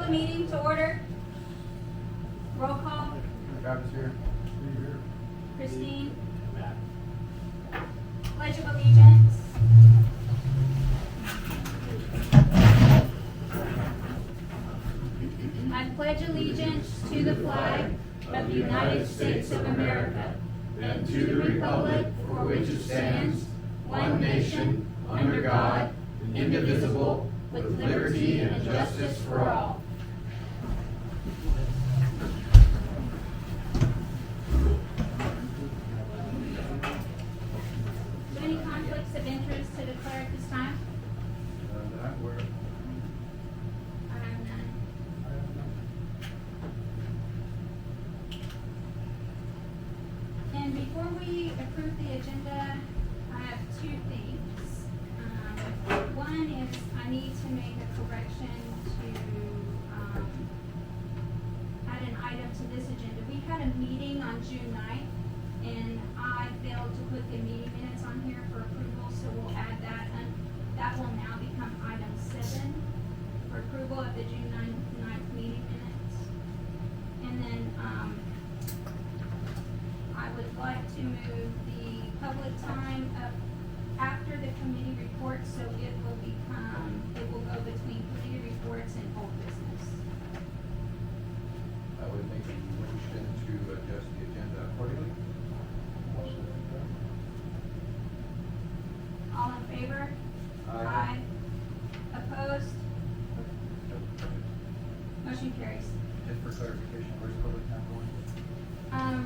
the meeting to order. Roll call. Travis here. Christine. Pledge of Allegiance. I pledge allegiance to the flag of the United States of America and to the republic for which it stands, one nation, under God, indivisible, with liberty and justice for all. Do any conflicts of interest to declare at this time? That where? I have none. And before we approve the agenda, I have two things. One is I need to make a correction to add an item to this agenda. We had a meeting on June 9th, and I failed to put the meeting minutes on here for approval, so we'll add that. And that will now become item 7 for approval of the June 9th meeting minutes. And then I would like to move the public time up after the committee report, so it will go between committee reports and old business. I would make a motion to adjust the agenda accordingly. All in favor? Aye. Opposed? Motion carries. Just for clarification, where's public time going?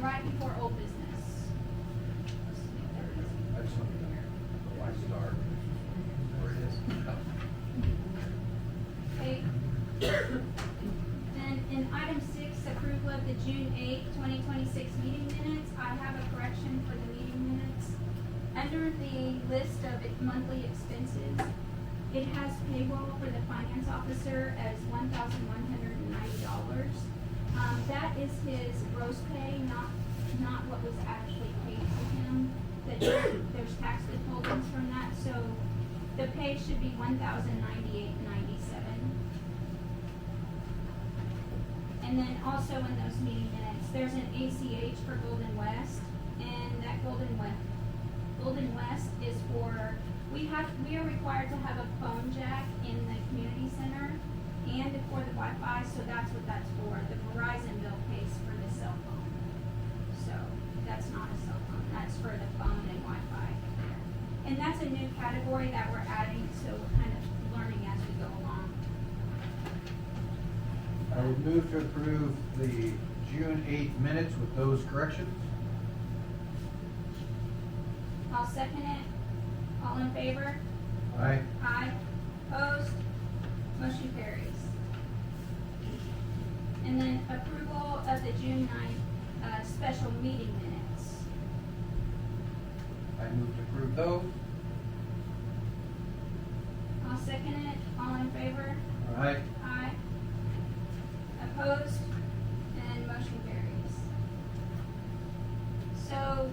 Right before old business. I just want to hear the white star where it is. Okay. Then in item 6, approval of the June 8th, 2026 meeting minutes, I have a correction for the meeting minutes. Under the list of monthly expenses, it has payroll for the finance officer as $1,190. That is his gross pay, not what was actually paid to him. There's tax withholdings from that, so the pay should be $1,098.97. And then also in those meeting minutes, there's an ACH for Golden West, and that Golden West is for, we are required to have a phone jack in the community center and for the Wi-Fi, so that's what that's for. The Verizon bill pays for the cell phone. So that's not a cell phone, that's for the phone and Wi-Fi. And that's a new category that we're adding, so we're kind of learning as we go along. I would move to approve the June 8th minutes with those corrections. I'll second it. All in favor? Aye. Aye. Opposed? Motion carries. And then approval of the June 9th special meeting minutes. I move to approve those. I'll second it. All in favor? Aye. Aye. Opposed? And motion carries. So,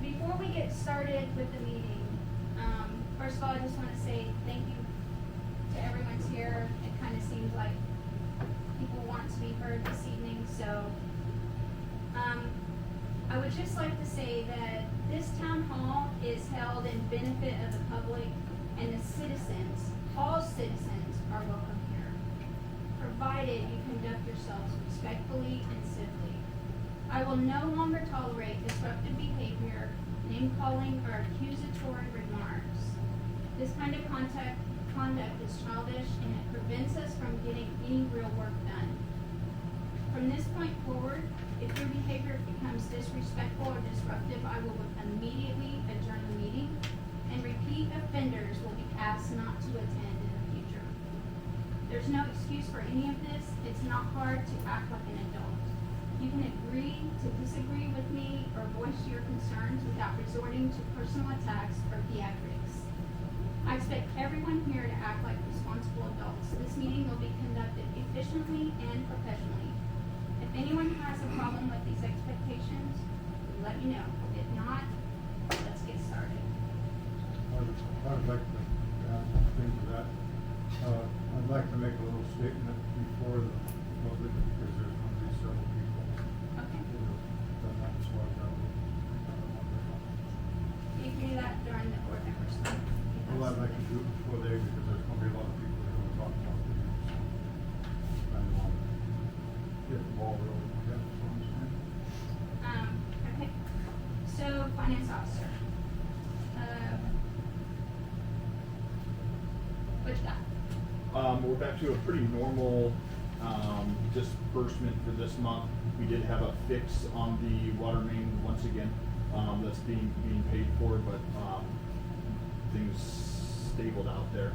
before we get started with the meeting, first of all, I just want to say thank you to everyone's here. It kind of seems like people want to be heard this evening, so I would just like to say that this town hall is held in benefit of the public and the citizens. All citizens are welcome here, provided you conduct yourselves respectfully and civilly. I will no longer tolerate disruptive behavior, name-calling, or accusatory remarks. This kind of conduct is childish and it prevents us from getting any real work done. From this point forward, if your behavior becomes disrespectful or disruptive, I will immediately adjourn the meeting, and repeat offenders will be asked not to attend in the future. There's no excuse for any of this. It's not hard to act like an adult. You can agree to disagree with me or voice your concerns without resorting to personal attacks or theatrics. I expect everyone here to act like responsible adults. This meeting will be conducted efficiently and professionally. If anyone has a problem with these expectations, let me know. If not, let's get started. I would like to add something to that. I'd like to make a little statement before the public, because there's going to be several people Okay. who have done that, so I got You can do that during the board members. well, I'd like to do it before they, because there's going to be a lot of people who are going to talk about it. I don't want to get the ball rolling. Yeah, that's what I'm saying. Okay. So, finance officer. What you got? We're back to a pretty normal disbursement for this month. We did have a fix on the water main once again, that's being paid for, but things stabled out there.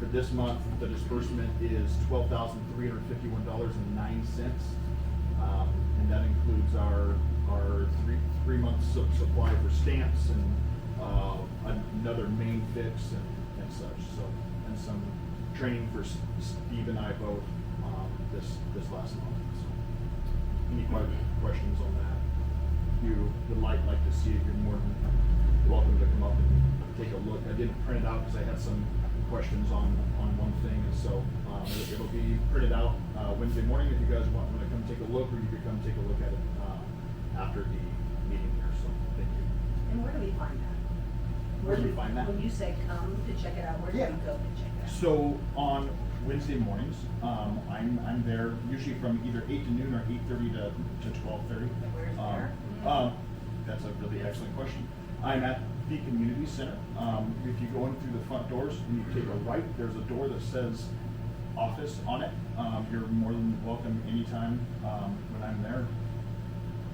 For this month, the disbursement is $12,351.09. And that includes our three months supply for stamps and another main fix and such. So, and some training for Steve and I both this last month. So, any questions on that? If you would like to see it, you're more than welcome to come up and take a look. I didn't print it out because I had some questions on one thing, and so it'll be printed out Wednesday morning if you guys want to come take a look, or you could come take a look at it after the meeting here. So thank you. And where do we find that? Where do we find that? When you say come to check it out, where do Yeah. we go to check it out? So on Wednesday mornings, I'm there usually from either 8 to noon or 8:30 to 12:30. And where's there? That's a really excellent question. I'm at the community center. If you go in through the front doors and you take a right, there's a door that says office on it. You're more than welcome anytime when I'm there.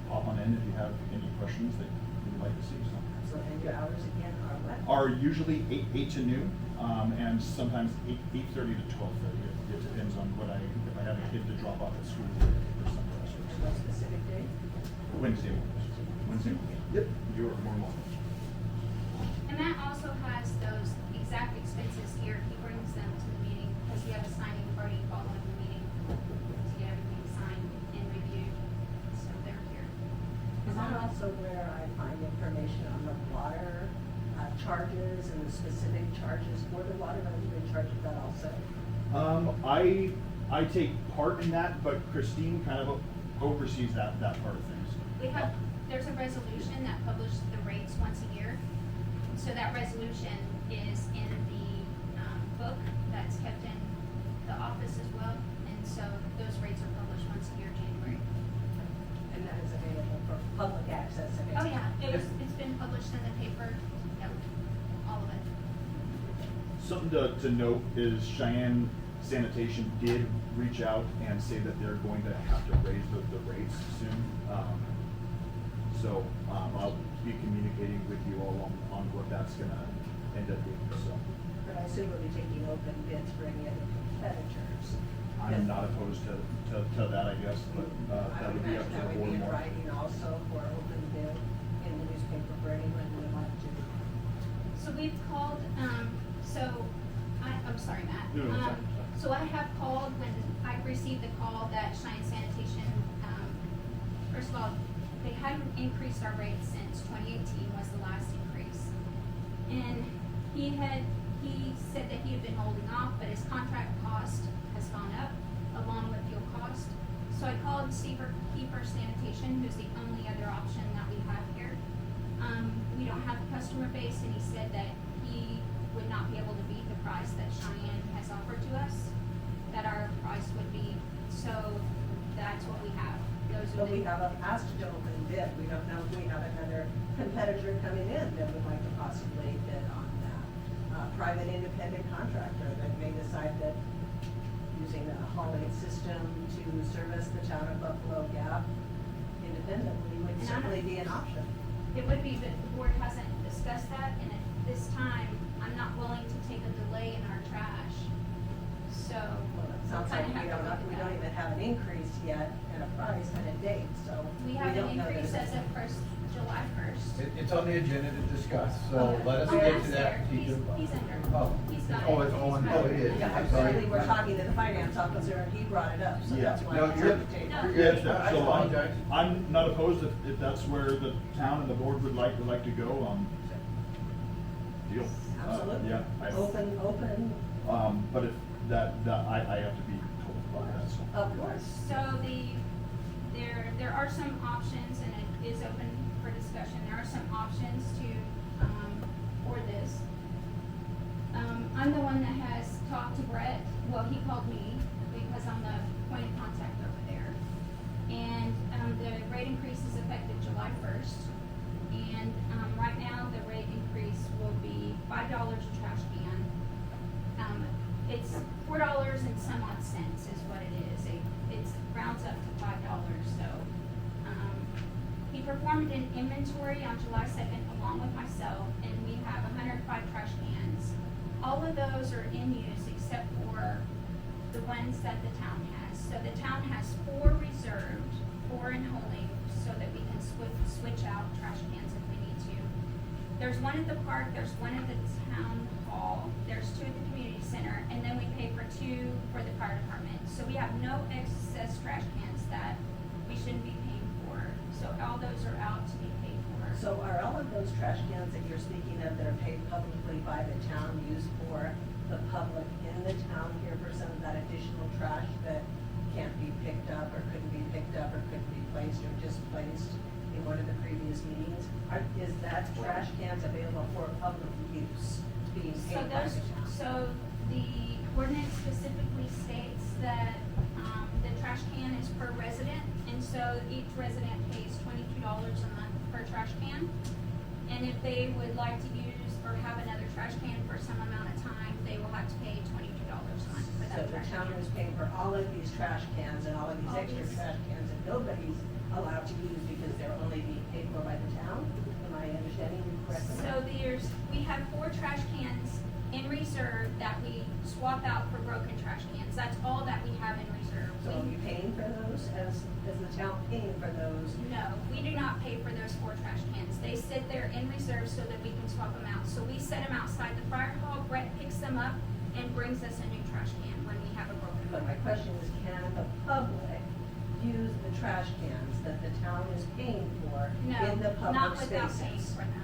Pop on in if you have any questions that you'd like to see. So, and your hours again are what? Are usually 8 to noon, and sometimes 8:30 to 12:30. It depends on if I have a kid to drop off at school or something else. There's no specific day? Wednesday mornings. Wednesday mornings. Yep. You are more than welcome. And that also has those exact expenses here. He brings them to the meeting because we have a signing party following the meeting to get everything signed and reviewed. So they're here. Is that also where I find information on the water charges and the specific charges for the water? Have you been charged with that also? I take part in that, but Christine kind of oversees that part of things. There's a resolution that publishes the rates once a year. So that resolution is in the book that's kept in the office as well. And so those rates are published once a year, January. And that is available for public access? Oh, yeah, it's been published in the paper, yep, all of it. Something to note is Cheyenne Sanitation did reach out and say that they're going to have to raise the rates soon. So I'll be communicating with you all on what that's gonna end up being, so. But I assume we'll be taking open bids for any other competitors. I'm not opposed to that, I guess, but I that would would be up imagine to that the would board be in more. writing also for open bid in the newspaper for anyone who would like to. So we've called, I'm sorry, Matt. No, it's fine. So I have called when I received the call that Cheyenne Sanitation, first of all, they hadn't increased our rates since 2018 was the last increase. And he said that he had been holding off, but his contract cost has gone up along with fuel cost. So I called Keeper Sanitation, who's the only other option that we have here. We don't have a customer base, and he said that he would not be able to beat the price that Cheyenne has offered to us, that our price would be, so that's what we have. Those are But we the, haven't asked to open bid. We don't know if we have another competitor coming in that would like to possibly bid on that. Private independent contractor that may decide that using the haulage system to service the town of Buffalo Gap independently would And I certainly don't- be an option. it would be, but the board hasn't discussed that, and at this time, I'm not willing to take a delay in our trash. So. Well, it sounds we'll like kinda have to look at we that. don't even have an increase yet and a price and a date, so. We have don't an know that increase it's- as of July 1st. It's on the agenda to discuss, so let us Oh, get that's to there. that. He's under. Oh. He's got it. Oh, it's on, He's oh, got it is. Yeah, I'm sorry. actually, we're talking to the finance officer and he brought it up, so Yeah. that's why No, it's you're- on the table. No. you're- Yeah, I so apologize. I'm not opposed if that's where the town and the board would like to go, deal. Absolutely. Yeah. Open, But that I have to be told about that, so. Of course. So there are some options, and it is open for discussion. There are some options to, for this. I'm the one that has talked to Brett. Well, he called me because I'm the point of contact over there. And, the rate increase is effective July 1st. And, right now, the rate increase will be $5 a trash can. It's $4 and some odd cents is what it is. It rounds up to $5, so, he performed an inventory on July 2nd along with myself, and we have 105 trash cans. All of those are in use except for the ones that the town has. So the town has 4 reserved, 4 in holding, so that we can switch out trash cans if we need to. There's one at the park, there's one at the town hall, there's 2 at the community center, and then we pay for 2 for the fire department. So we have no excess trash cans that we shouldn't be paying for. So all those are out to be paid for. So are all of those trash cans that you're speaking of that are paid publicly by the town used for the public in the town here for some of that additional trash that can't be picked up or couldn't be picked up or couldn't be placed or just placed in one of the previous meetings? Is that trash cans available for public use being So paid by those, the town? so the ordinance specifically states that, the trash can is per resident, and so each resident pays $22 a month per trash can. And if they would like to use or have another trash can for some amount of time, they will have to pay $22 a month for So that the trash town can. is paying for all of these trash cans and all of these All extra these. trash cans that nobody's allowed to use because they're only being paid for by the town? Am I understanding you correctly? So we have 4 trash cans in reserve that we swap out for broken trash cans. That's all that we have in reserve. So are you paying for those? Is the town paying for those? No, we do not pay for those 4 trash cans. They sit there in reserve so that we can swap them out. So we set them outside the fire hall, Brett picks them up and brings us a new trash can when we have a broken But one. my question is, can the public use the trash cans that the town is paying for No, in the not public without paying spaces? for them.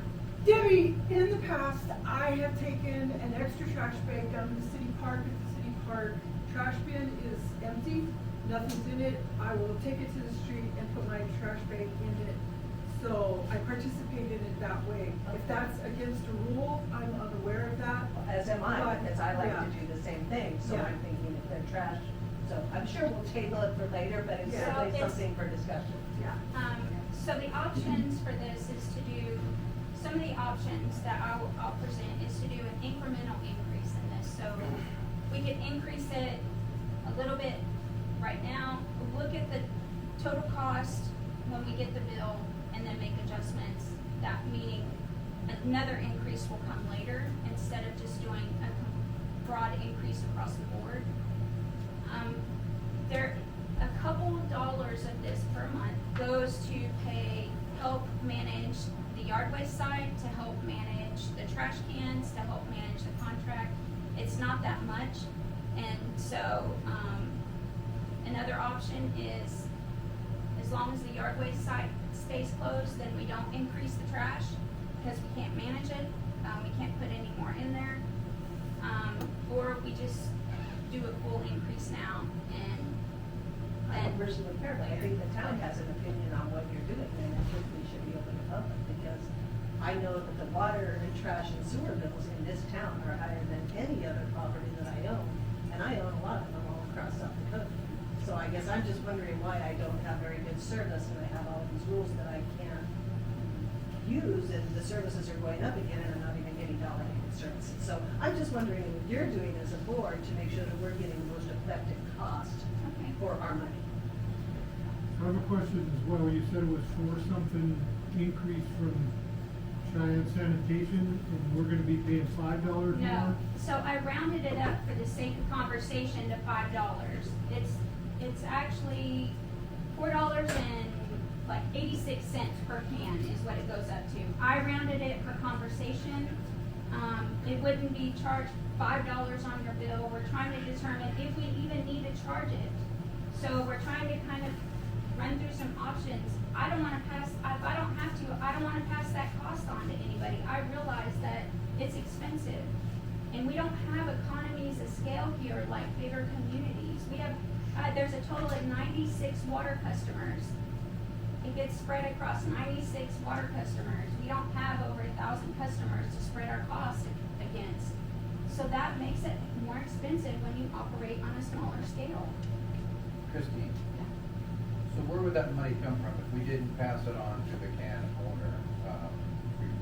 Debbie, in the past, I have taken an extra trash bag down to the city park. If the city park trash bin is empty, nothing's in it, I will take it to the street and put my trash bag in it. So I participate in it that way. If that's against a rule, I'm unaware of that. As am I, But, because I like yeah. to do the same thing, so Yeah. I'm thinking if they're trash. So I'm sure we'll table it for later, but it's Yeah. certainly So it's- something for discussion. Yeah. So the options for this is to do, some of the options that I'll present is to do an incremental increase in this. So we could increase it a little bit right now, look at the total cost when we get the bill, and then make adjustments. That meaning another increase will come later instead of just doing a broad increase across the board. A couple of dollars of this per month goes to help manage the yard waste side, to help manage the trash cans, to help manage the contract. It's not that much, and so, another option is, as long as the yard waste site stays closed, then we don't increase the trash, because we can't manage it, we can't put any more in there. Or we just do a full increase now, and I personally, apparently, I think the town has an opinion on what you're doing, and I think we should be open to public, because I know that the water and trash and sewer bills in this town are higher than any other property that I own, and I own a lot of them all across South Dakota. So I guess I'm just wondering why I don't have very good service, and I have all these rules that I can't use, and the services are going up again, and I'm not even getting dollar-rated services. So I'm just wondering what you're doing as a board to make sure that we're getting the most effective cost okay. for our money. I have a question as well. You said it was for something increase from Cheyenne Sanitation, and we're gonna be paying $5 more? No, so I rounded it up for the sake of conversation to $5. It's actually $4.86 per can is what it goes up to. I rounded it for conversation. It wouldn't be charged $5 on your bill. We're trying to determine if we even need to charge it. So we're trying to kind of run through some options. If I don't want to pass that cost on to anybody. I realize that it's expensive. And we don't have economies of scale here like bigger communities. We have, there's a total of 96 water customers. It gets spread across 96 water customers. We don't have over 1,000 customers to spread our costs against. So that makes it more expensive when you operate on a smaller scale. Christine, so where would that money come from if we didn't pass it on to the can owner?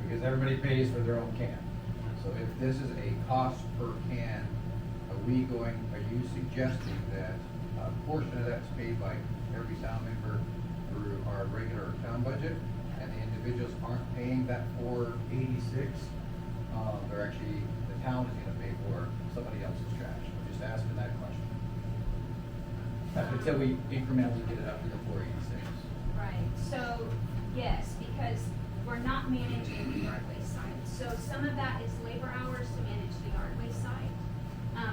Because everybody pays for their own can. So if this is a cost per can, are you suggesting that a portion of that's paid by every town member through our regular town budget, and the individuals aren't paying that $4.86? They're actually, the town is gonna pay for somebody else's trash. I'm just asking that question. Until we incrementally get it up to the 486. Right, so, yes, because we're not managing the yard waste side. So some of that is labor hours to manage the yard waste side,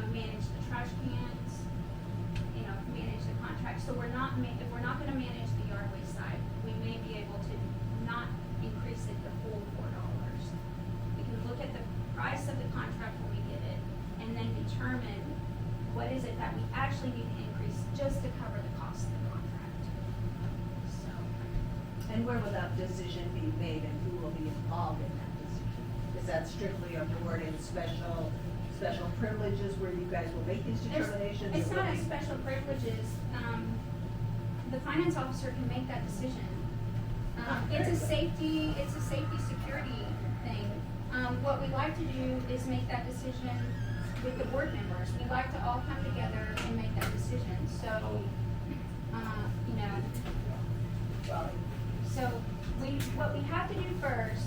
manage the trash cans, manage the contract. So if we're not gonna manage the yard waste side, we may be able to not increase it the full $4. We can look at the price of the contract when we get it, and then determine what is it that we actually need to increase just to cover the cost of the contract. So, And where will that decision be made and who will be involved in that decision? Is that strictly a board in special privileges where you guys will make these determinations? it's or not will a we- special privileges. The finance officer can make that decision. It's a safety security thing. What we like to do is make that decision with the board members. We like to all come together and make that decision. So, what we have to do first,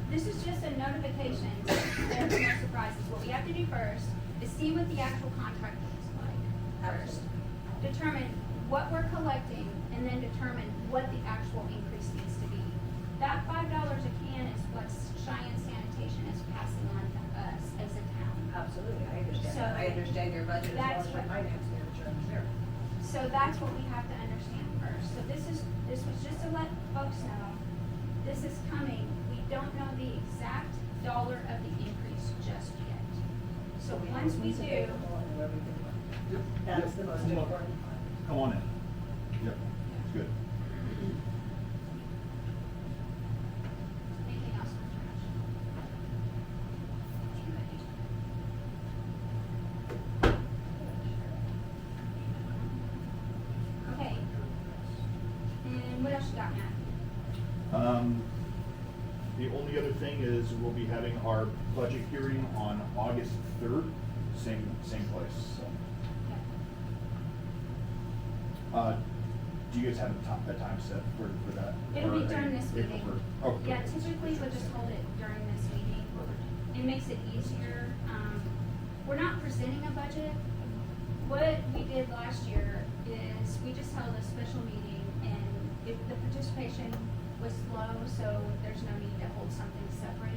this is just a notification, so there's no surprises. What we have to do first is see what the actual contract looks like first. Determine what we're collecting, and then determine what the actual increase needs to be. That $5 a can is what Cheyenne Sanitation is passing on to us as a town. Absolutely, I understand. So, I understand your budget as well that's as your what- finance manager, I'm sure. So that's what we have to understand first. So this was just to let folks know, this is coming. We don't know the exact dollar of the increase just yet. So we once have we who's do, available and where we can look. That's the most Come on. important part. Come on in. Yep, it's good. anything else on trash? Okay. And what else you got, Matt? The only other thing is we'll be having our budget hearing on August 3rd, same place, so. Do you guys have a time set for that? It'll be Or during this April meeting. 1st? Oh, Yeah, okay. typically we'll just hold it during this meeting. It makes it easier. We're not presenting a budget. What we did last year is we just held a special meeting, and if the participation was low, so there's no need to hold something separate.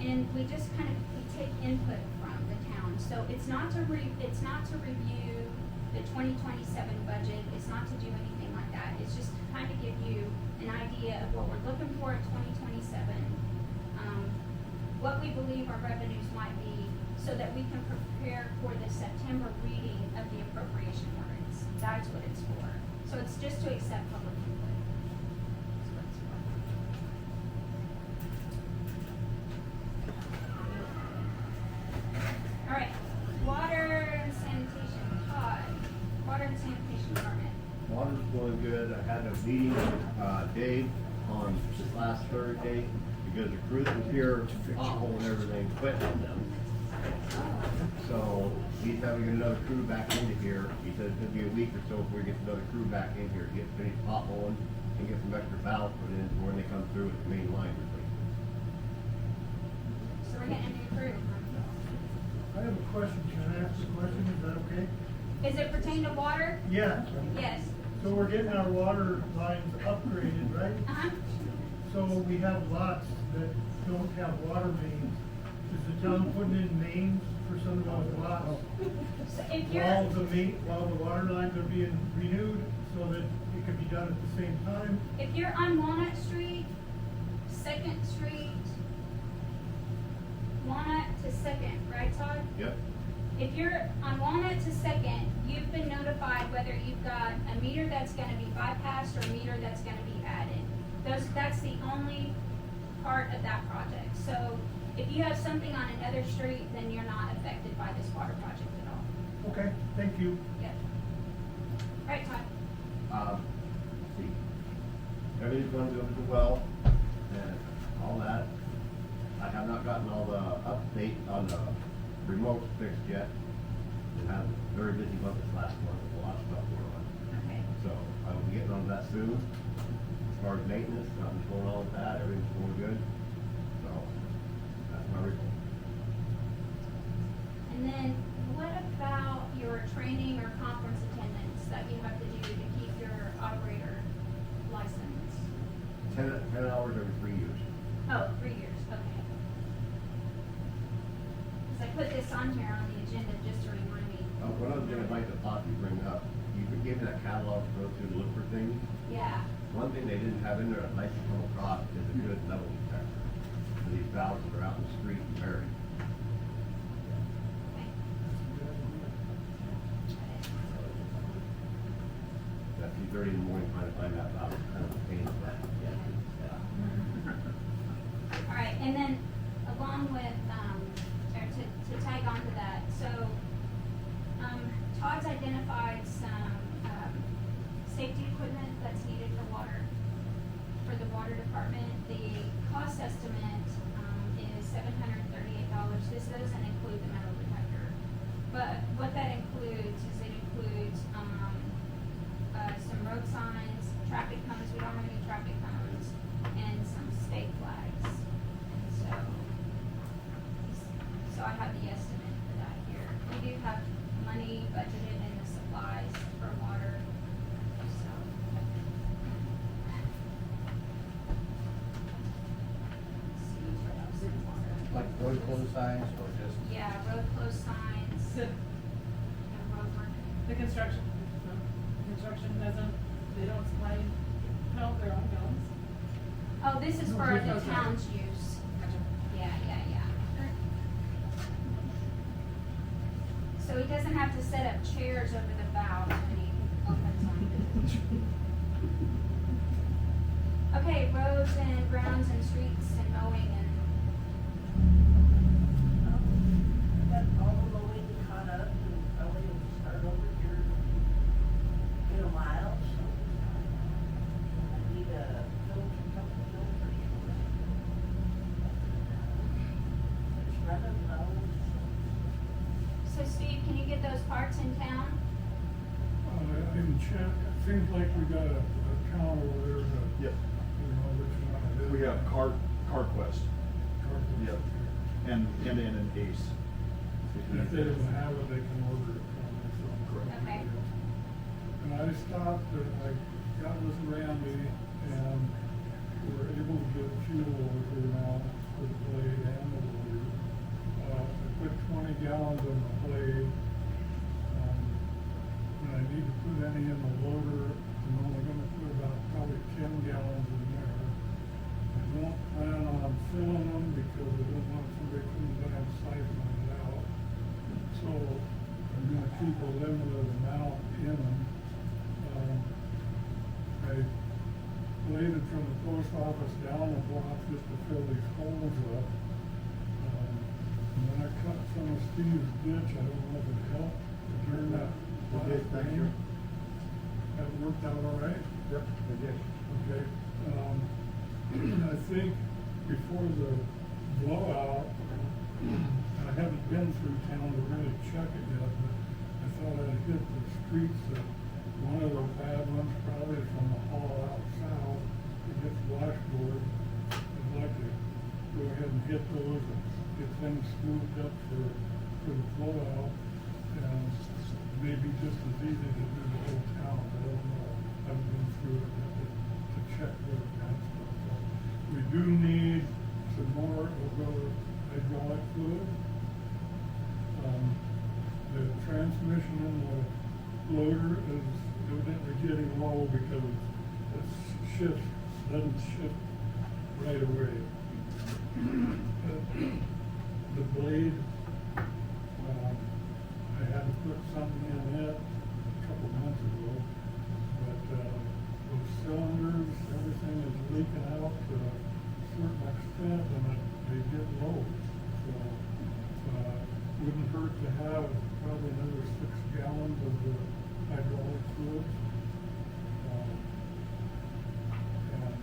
And we just we take input from the town. So it's not to review the 2027 budget. It's not to do anything like that. It's just to kind of give you an idea of what we're looking for in 2027, what we believe our revenues might be, so that we can prepare for the September reading of the appropriation warrants. That's what it's for. So it's just to accept public input. That's what it's for. All right, water and sanitation, Todd, water and sanitation department. Water's going good. I had a meeting with Dave on last Thursday because the crews was here, pothole and everything quit on them. So he's having another crew back into here. He said it's gonna be a week or so before he gets another crew back in here to get finished potholing and get some extra valves put in for when they come through with the main line replacement. So we're getting a new crew. I have a question, can I ask a question, is that okay? Is it pertaining to water? Yeah, Yes. so we're getting our water lines upgraded, right? Uh-huh. So we have lots that don't have water mains. Is the town putting in mains for some of those lots? So if you're, While the water lines are being renewed, so that it could be done at the same time? if you're on Walnut Street, Second Street, Second, right, Todd? Yep. If you're on Walnut to Second, you've been notified whether you've got a meter that's gonna be bypassed or a meter that's gonna be added. That's the only part of that project. So if you have something on another street, then you're not affected by this water project at all. Okay, thank you. Yep. Right, Todd? Let's see, everything's going good well, and all that. I have not gotten all the update on the remote fixed yet. It had a very busy month this last month, with a lot of stuff going on. Okay. So I will be getting on that soon. As far as maintenance, nothing's going on with that, everything's going good. So, that's my report. And then what about your training or conference attendance that you have to do to keep your operator license? 10 hours every 3 years. Oh, 3 years, okay. Cause I put this on here on the agenda just to remind me. One other thing I'd like to possibly bring up, you could give me that catalog to go through to look for things. Yeah, One thing they didn't have in there I'd like to come across is a good level detector for these valves that are out in the street and buried. okay. At 2:30 in the morning trying to find that valve, is kind of a pain in the butt. All right, and then along with, or to tag on to that, so, Todd's identified some, safety equipment that's needed for the water department. The cost estimate, is $738. This doesn't include the metal detector. But what that includes is it includes, some road signs, traffic cones, we don't have any traffic cones, and some state flags. And so I have the estimate for that here. We do have money budgeted in the supplies for water, so. Let's see what else in water. Like road closed signs or just? Yeah, road closed signs. The, and road work. the construction, no, construction doesn't, they don't supply, no, their own guns. Oh, this is No, for there's no the sign. town's use. Gotcha. Yeah. So he doesn't have to set up chairs over the valve when he opens them. Okay, roads and grounds and streets and mowing and, Got all the mowing caught up and probably will start over here in a while, so I need a couple filters. It's running low. so Steve, can you get those parts in town? I didn't check, it seems like we got a account over there that, Yep. you know, which one it is. We have CarQuest, Cardinals. Yep. and an Ace. And if they don't have it, they can order it from us, so. Correct. Okay. And I stopped, I got with Randy, and we're able to get fuel over here now for the blade and the loader. I put 20 gallons on the blade. And I need to put any in the loader, I'm only gonna put about probably 10 gallons in there. I don't plan on filling them because I don't want somebody coming down siphoning it out. So I'm gonna keep a limited amount in them. I bladed from the post office down the block just to fill these holes up. And then I cut some of Steve's ditch, I don't know if it helped to turn that. It did, thank you. That worked out all right? Yep, they did. Okay, I think before the blowout, I haven't been through town to really check it yet, but I thought I'd hit the streets that, one of the bad ones probably from the hall out south, it gets washboard. I'd like to go ahead and hit those and get things smoothed up for the blowout. And maybe just as easy to do the whole town, I don't know, I haven't been through it yet to check those kind of stuff. So we do need some more of the hydraulic fluid. The transmission in the loader is evidently getting low because it doesn't shift right away. The blade to have probably another 6 gallons of the hydraulic fluid. And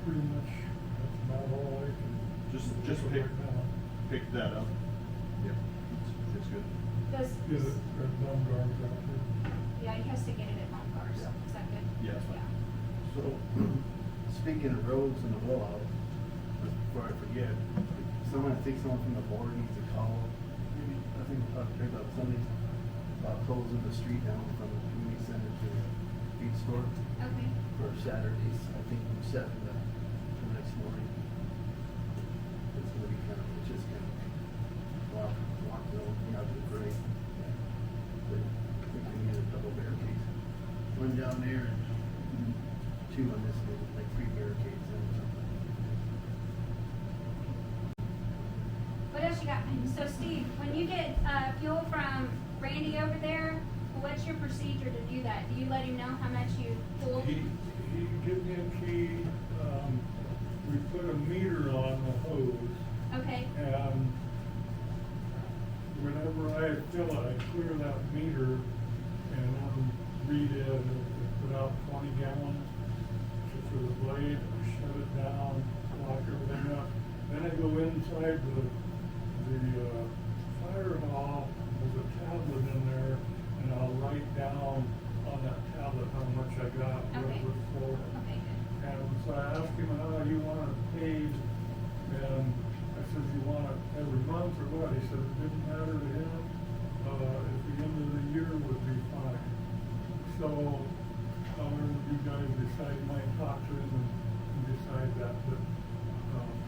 pretty much that's about all I can. Just do pick, right now. pick that up. Yep, it's good. Does, Get it, there's dumb guards out there. yeah, he has to get it at home cars, Yeah. is that good? Yeah, that's fine. So, speaking of roads and the blowout, before I forget, I think someone from the board needs to call, maybe, I think we talked about somebody about closing the street down from the community center to the feed store Okay, for Saturdays. I think we set the next morning. It's gonna be kind of, it's just kind of walk road, not the great. But I think we need a double barricade. One down there and two on this one, like 3 barricades and something. what else you got? So Steve, when you get, fuel from Randy over there, what's your procedure to do that? Do you let him know how much you pulled? He gave me a key, we put a meter on the hose, Okay, and whenever I fill it, I clear that meter and then read it, and put out 20 gallons for the blade, I shut it down, lock everything up. Then I go inside the fire hall, there's a tablet in there, and I'll write down on that tablet how much I got, what Okay. it was for. okay, good. And so I asked him how you want it paid, and I said, you want it every month or what? He said, it didn't matter to him, at the end of the year would be fine. So, however you guys decide, you might talk to him and decide that, but,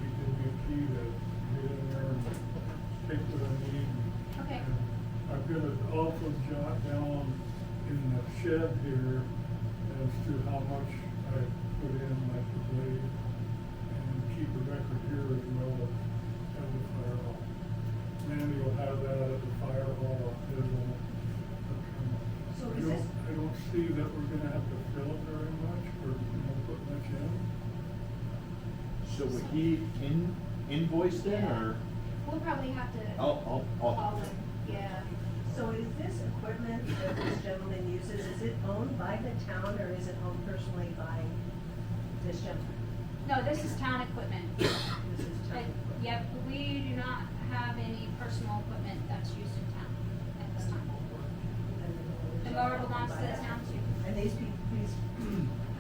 he gave me a key to get in there and take what I need. Okay. And I'm gonna also jot down in the shed here as to how much I put in, like the blade, and keep a record here as well as the fire hall. Mandy will have that at the fire hall. It will, So I is don't- this- I don't see that we're gonna have to fill it very much, or, put much in. So would he invoice then, or? We'll probably have to I'll. call him, yeah. So is this equipment that this gentleman uses, is it owned by the town or is it owned personally by this gentleman? No, this is town equipment. This is town equipment. Yep, we do not have any personal equipment that's used in town at this time. The mower belongs to the town too. And these people, these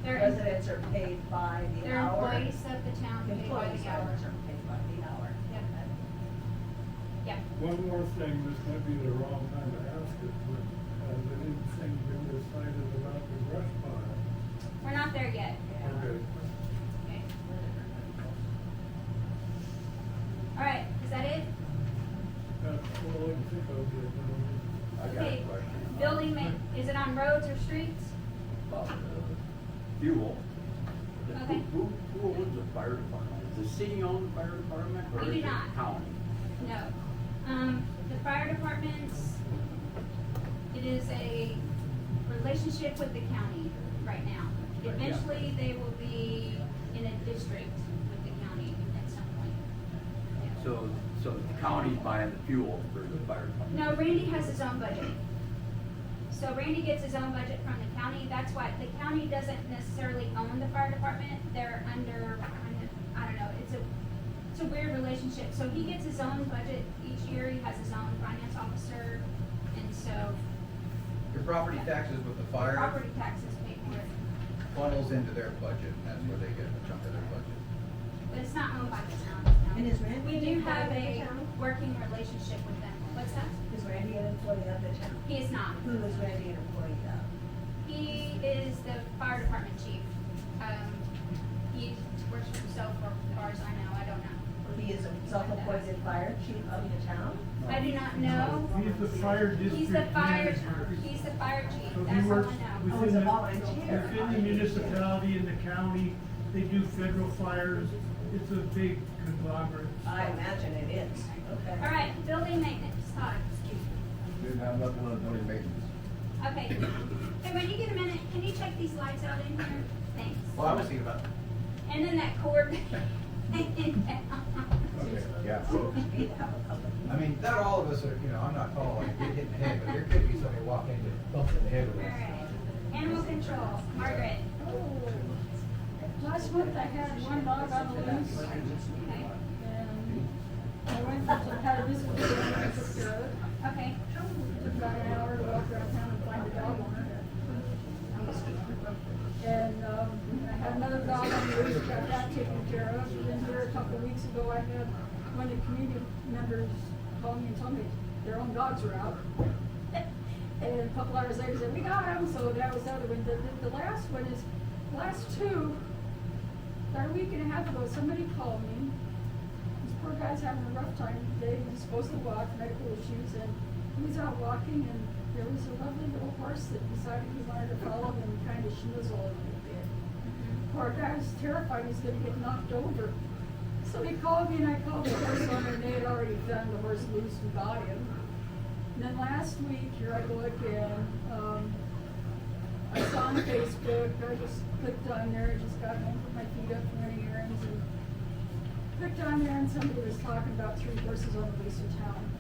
They're- residents are paid by the They're hour? employees of the town, paid by Employees the hour. are paid by the hour. Yep. Yep. One more thing, this might be the wrong time to ask it, but has anything been decided about the brush pile? We're not there yet. Okay. Okay. All right, is that it? That's all I can think of here. I got a Okay. question. Building is it on roads or streets? About the fuel. Okay. Who owns the fire department? Does the city own the fire department or We is do it not. county? No. The fire departments, it is a relationship with the county right now. But, yeah. Eventually, they will be in a district with the county at some point. Yeah. So the county's buying the fuel for the fire department? No, Randy has his own budget. So Randy gets his own budget from the county. That's why the county doesn't necessarily own the fire department. They're under, I don't know, it's a weird relationship. So he gets his own budget each year. He has his own finance officer. And so Your property taxes with the fire property taxes pay for it. funnels into their budget, and that's where they get a chunk of their budget. But it's not owned by the town. And is Randy We do an have employee a of the town? working relationship with them. What's that? Is Randy an employee of the town? He is not. Who is Randy an employee of? He is the fire department chief. He works for himself, or as far as I know, I don't know. He is a self-appointed fire chief of the town? I do not know. He's the fire district He's the fire, manager. he's the fire chief, So he that's all works I know. Oh, he's within a the, volunteer. within the municipality and the county. They do federal fires. It's a big conglomerate. I imagine it is, okay. All right, building maintenance, Todd. We have nothing on building maintenance. Okay. Hey, when you get a minute, can you check these lights out in here? Thanks. Well, I was thinking about, And then that cord. Okay, yeah. We need to have a public I mean, not all of us are, I'm not calling like get hit in the head, but there could be somebody walking into bumped in the head with All it. right. Animal control, Margaret. Last month I had one dog on the loose, Okay. and I went to had a visit with him and I took care of it. Okay. Took about an hour to walk around town and find a dog owner. And, I had another dog on the loose, got that taken care of. And then here a couple of weeks ago, I had one of the community members call me and tell me their own dogs were out. And a couple hours later, said, we got them, so that was the other one. The last one is, last two, about a week and a half ago, somebody called me. This poor guy's having a rough time today, he's supposed to walk, medical issues, and he was out walking, and there was a lovely little horse that decided he wanted to follow him and kind of schnizzle a little bit. Poor guy was terrified he's gonna get knocked over. So he called me, and I called the horse owner, and they had already found the horse loose and got him. And then last week, here I go again, I saw on Facebook, I just clicked on there, just got home, put my feet up, from running errands, and clicked on there, and somebody was talking about 3 horses on the loose in town.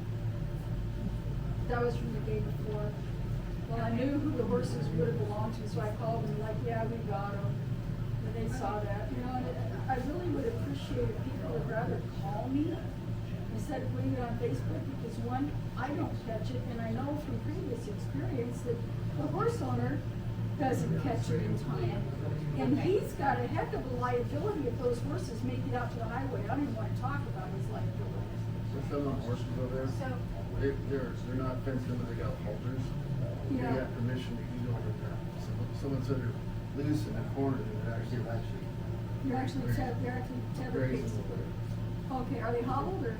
That was from the day before. Well, I knew who the horses would have belonged to, so I called them, like, yeah, we got them. And they saw that, and I really would appreciate if people would rather call me instead of putting it on Facebook, because one, I don't catch it, and I know from previous experience that the horse owner doesn't catch it in time. And he's got a heck of a liability if those horses make it out to the highway. I don't even wanna talk about his liability. There's some of the horses over there, So, they're not fenced in, but they got halters. They Yeah. got permission to eat over there. So someone said they're loose in the corner, and they're actually, You're actually tethered Grazing. basically. Okay, are they hobbled or?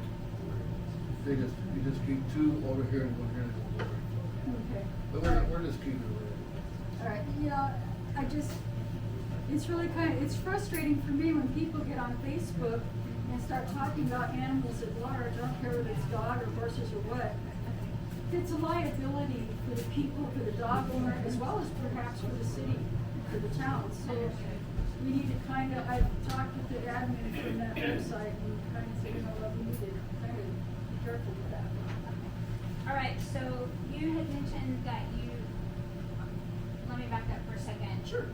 you just keep 2 over here and 1 here and 1 over. Okay. But we're just keeping it over there. All right, it's really it's frustrating for me when people get on Facebook and start talking about animals at large. I don't care whether it's dog or horses or what. It's a liability for the people, for the dog owner, as well as perhaps for the city, for the town. So we need to I've talked with the admin from that website and kind of said, we need to kind of be careful with that. all right, so you had mentioned that let me back up for a second. Sure.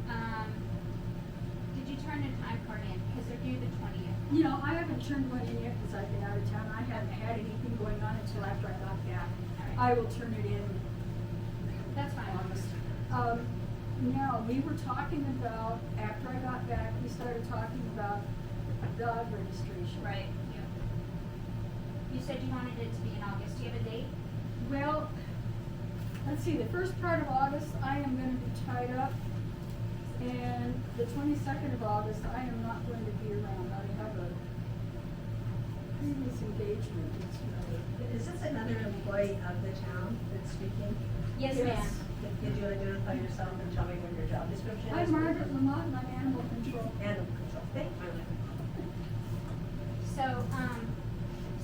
Did you turn a time card in? Because they're due the 20th. I haven't turned one in yet because I've been out of town. I haven't had anything going on until after I got back. I will turn it in That's fine. August. Now, we were talking about, after I got back, we started talking about dog registration. Right, yeah. You said you wanted it to be in August. Do you have a date? Well, let's see, the first part of August, I am gonna be tied up. And the 22nd of August, I am not going to be around. I have a previous engagement. Is this another employee of the town that's speaking? Yes, Yes. ma'am. Could you identify yourself and tell me what your job description is? I'm Margaret Lamont, and I'm animal control. Animal control, thank you.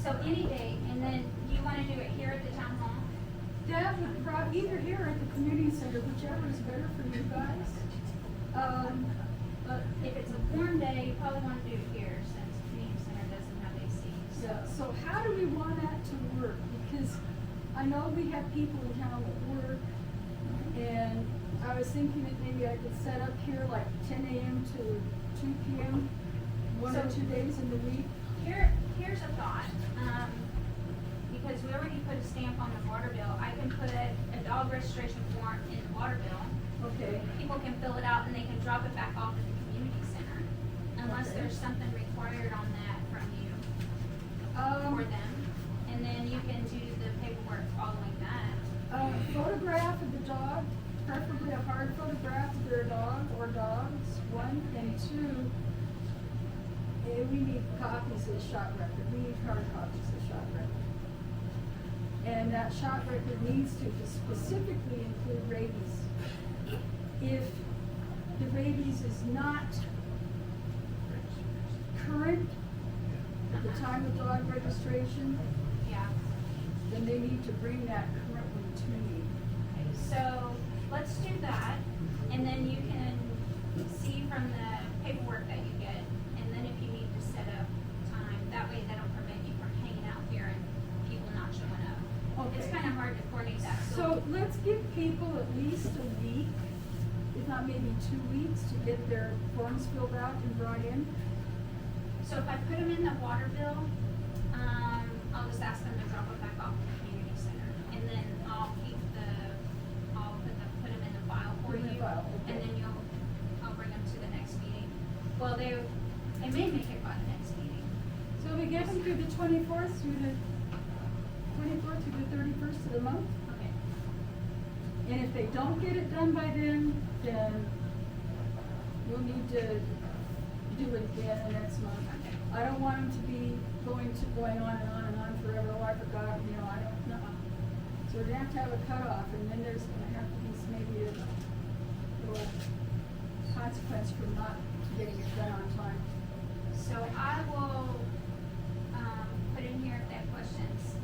So any day, and then do you want to do it here at the town hall? That would either here or at the community center, whichever is better for you guys. But if it's a warm day, you probably want to do it here since the community center doesn't have AC. So how do we want that to work? Because I know we have people in town that work, and I was thinking that maybe I could set up here like 10 a.m. to 2 p.m. 1 or 2 days in the week. Here's a thought, because we already put a stamp on the water bill, I can put a dog registration form in the water bill. Okay. People can fill it out and they can drop it back off at the community center, unless Okay. there's something required on that from you, for them. And then you can do the paperwork following that. Photograph of the dog, preferably a hard photograph of their dog or dogs, 1, and 2. We need copies of the shot record. We need hard copies of the shot record. And that shot record needs to specifically include rabies. If the rabies is not current at the time of dog registration, Yeah. then they need to bring that currently to me. Okay, so let's do that, and then you can see from the paperwork that you get, and then if you need to set up time, that way that'll prevent you from hanging out here and people not it's Okay. kinda hard to coordinate that, So let's give people at least a week, if not maybe 2 weeks, to get their forms filled out and brought in. So if I put them in the water bill, I'll just ask them to drop it back off at the community center. And then I'll put them in the file for Bring the you. file, And okay. then I'll bring them to the next meeting. Well, they may make it by the next meeting. So we get them through the 24th through the 31st of the month. Okay. And if they don't get it done by then we'll need to do it again next month. Okay. I don't want them to be going on and on forever. Oh, I forgot, I don't know. So we're gonna have a cutoff, and then there's gonna have to be maybe a little consequence for not getting it done on time. So I will, put in here if they have questions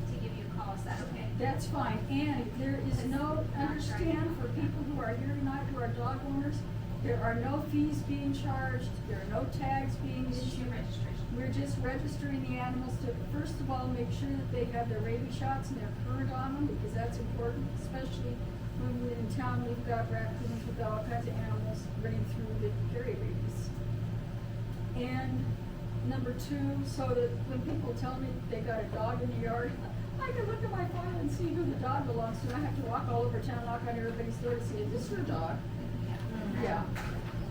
to give you a call. Is that okay? That's fine, and there is no, understand for people who are here tonight who are dog owners, there are no fees being charged, there are no tags being This is your issued. registration. We're just registering the animals to, first of all, make sure that they have their rabies shots and they're current on them, because that's important, especially when we're in town, we've got raccoons, we've got all kinds of animals running through that carry rabies. And number two, so that when people tell me they got a dog in the yard, I can look at my file and see who the dog belongs to. I have to walk all over town, knock on everybody's door to see, is this your dog? Yeah.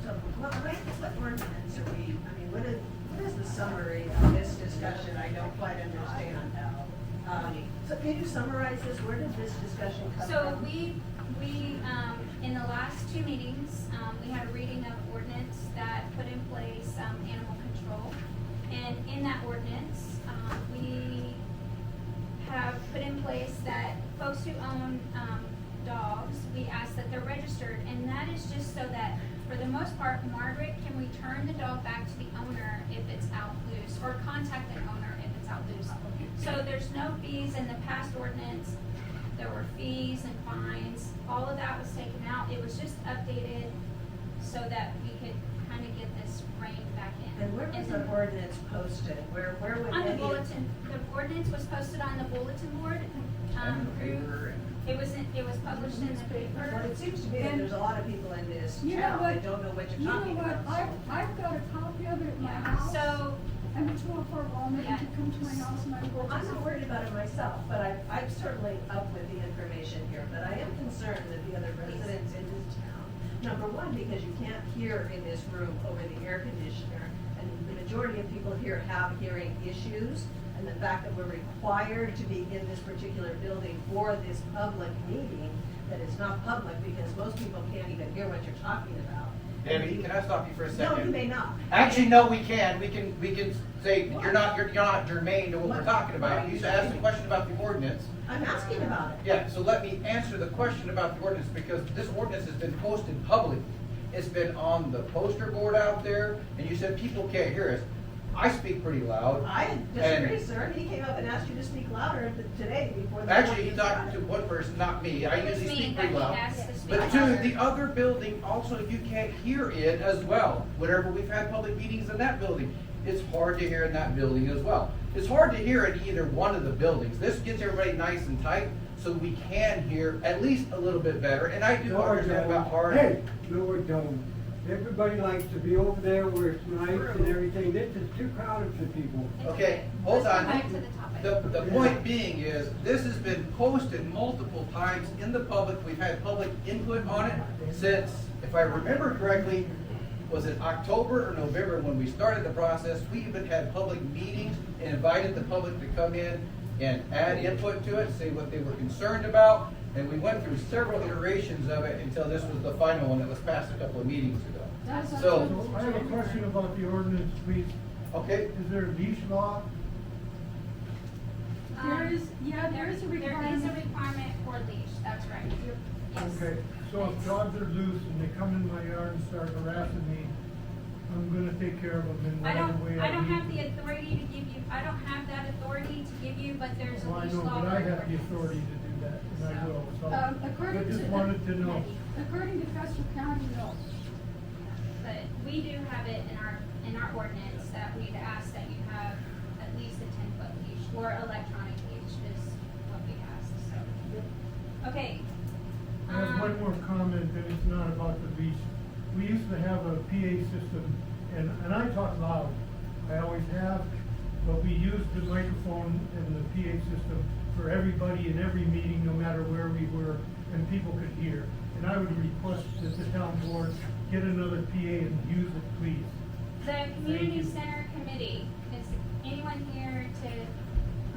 So what ordinance are we, what is the summary of this discussion? I don't quite understand. So can you summarize this? Where did this discussion come So from? we, in the last 2 meetings, we had a reading of ordinance that put in place, animal control. And in that ordinance, we have put in place that folks who own, dogs, we ask that they're registered. And that is just so that, for the most part, Margaret can return the dog back to the owner if it's out loose, or contact the owner if it's out loose. So there's no fees. In the past ordinance, there were fees and fines. All of that was taken out. It was just updated so that we could kind of get this reined back in. And where was the ordinance posted? Where would On the any? bulletin, the ordinance was posted on the bulletin board. And the paper and. It was published in the Well, paper. it seems to me that there's a lot of people in this You know town what? that don't know what You you're know talking what, about. I've got a copy of it at my Yeah. house. So, I'm at 204 Walnut, you Yeah. can come to my house and I will. Well, I'm not worried about it myself, but I'm certainly up with the information here, but I am concerned that the other residents in this town, number one, because you can't hear in this room over the air conditioner, and the majority of people here have hearing issues, and the fact that we're required to be in this particular building for this public meeting, that is not public, because most people can't even hear what you're talking about. Debbie, can I stop you for a second? No, you may not. Actually, no, we can. We can say you're not germane to what we're talking about. You asked a question about the ordinance. I'm asking about it. Yeah, so let me answer the question about the ordinance, because this ordinance has been posted publicly. It's been on the poster board out there, and you said people can't hear us. I speak pretty loud. I disagree, sir. He came up and asked you to speak louder today before the. Actually, he talked to one person, not me. I It was usually me speak that pretty he loud. asked to speak But two, louder. the other building, also, you can't hear it as well. Whenever we've had public meetings in that building, it's hard to hear in that building as well. It's hard to hear in either one of the buildings. This gets everybody nice and tight, so we can hear at least a little bit better. And I do No, understand about hard. Hey, no, it don't. Everybody likes to be over there where it's nice and everything. This is too crowded for people. Okay, hold Let's on. go back to the topic. The point being is, this has been posted multiple times in the public. We've had public input on it since, if I remember correctly, was it October or November when we started the process? We even had public meetings and invited the public to come in and add input to it, say what they were concerned about. And we went through several iterations of it until this was the final one that was passed a couple of meetings ago. That's So- So I have a question about the ordinance, please. Okay, Is there a leash law? There is a There is a requirement. requirement for leash, that's right. Yes. Okay, so if dogs are loose and they come in my yard and start harassing me, I'm gonna take care of them in I whatever way don't I need. have the authority to give you, I don't have that authority to give you, but there's a Well, I leash know, law. but I or have the ordinance. authority to do that, and I will, so. According I to. just wanted to know. According to Custer County, no. But we do have it in our ordinance that we ask that you have at least a 10-foot leash or electronic leash is what we Okay. I have one more comment, and it's not about the beach. We used to have a PA system, and I talk loud. I always have, but we used the microphone and the PA system for everybody in every meeting, no matter where we were, and people could hear. And I would request that the town board get another PA and use it, please. The community you. center committee, is anyone here to?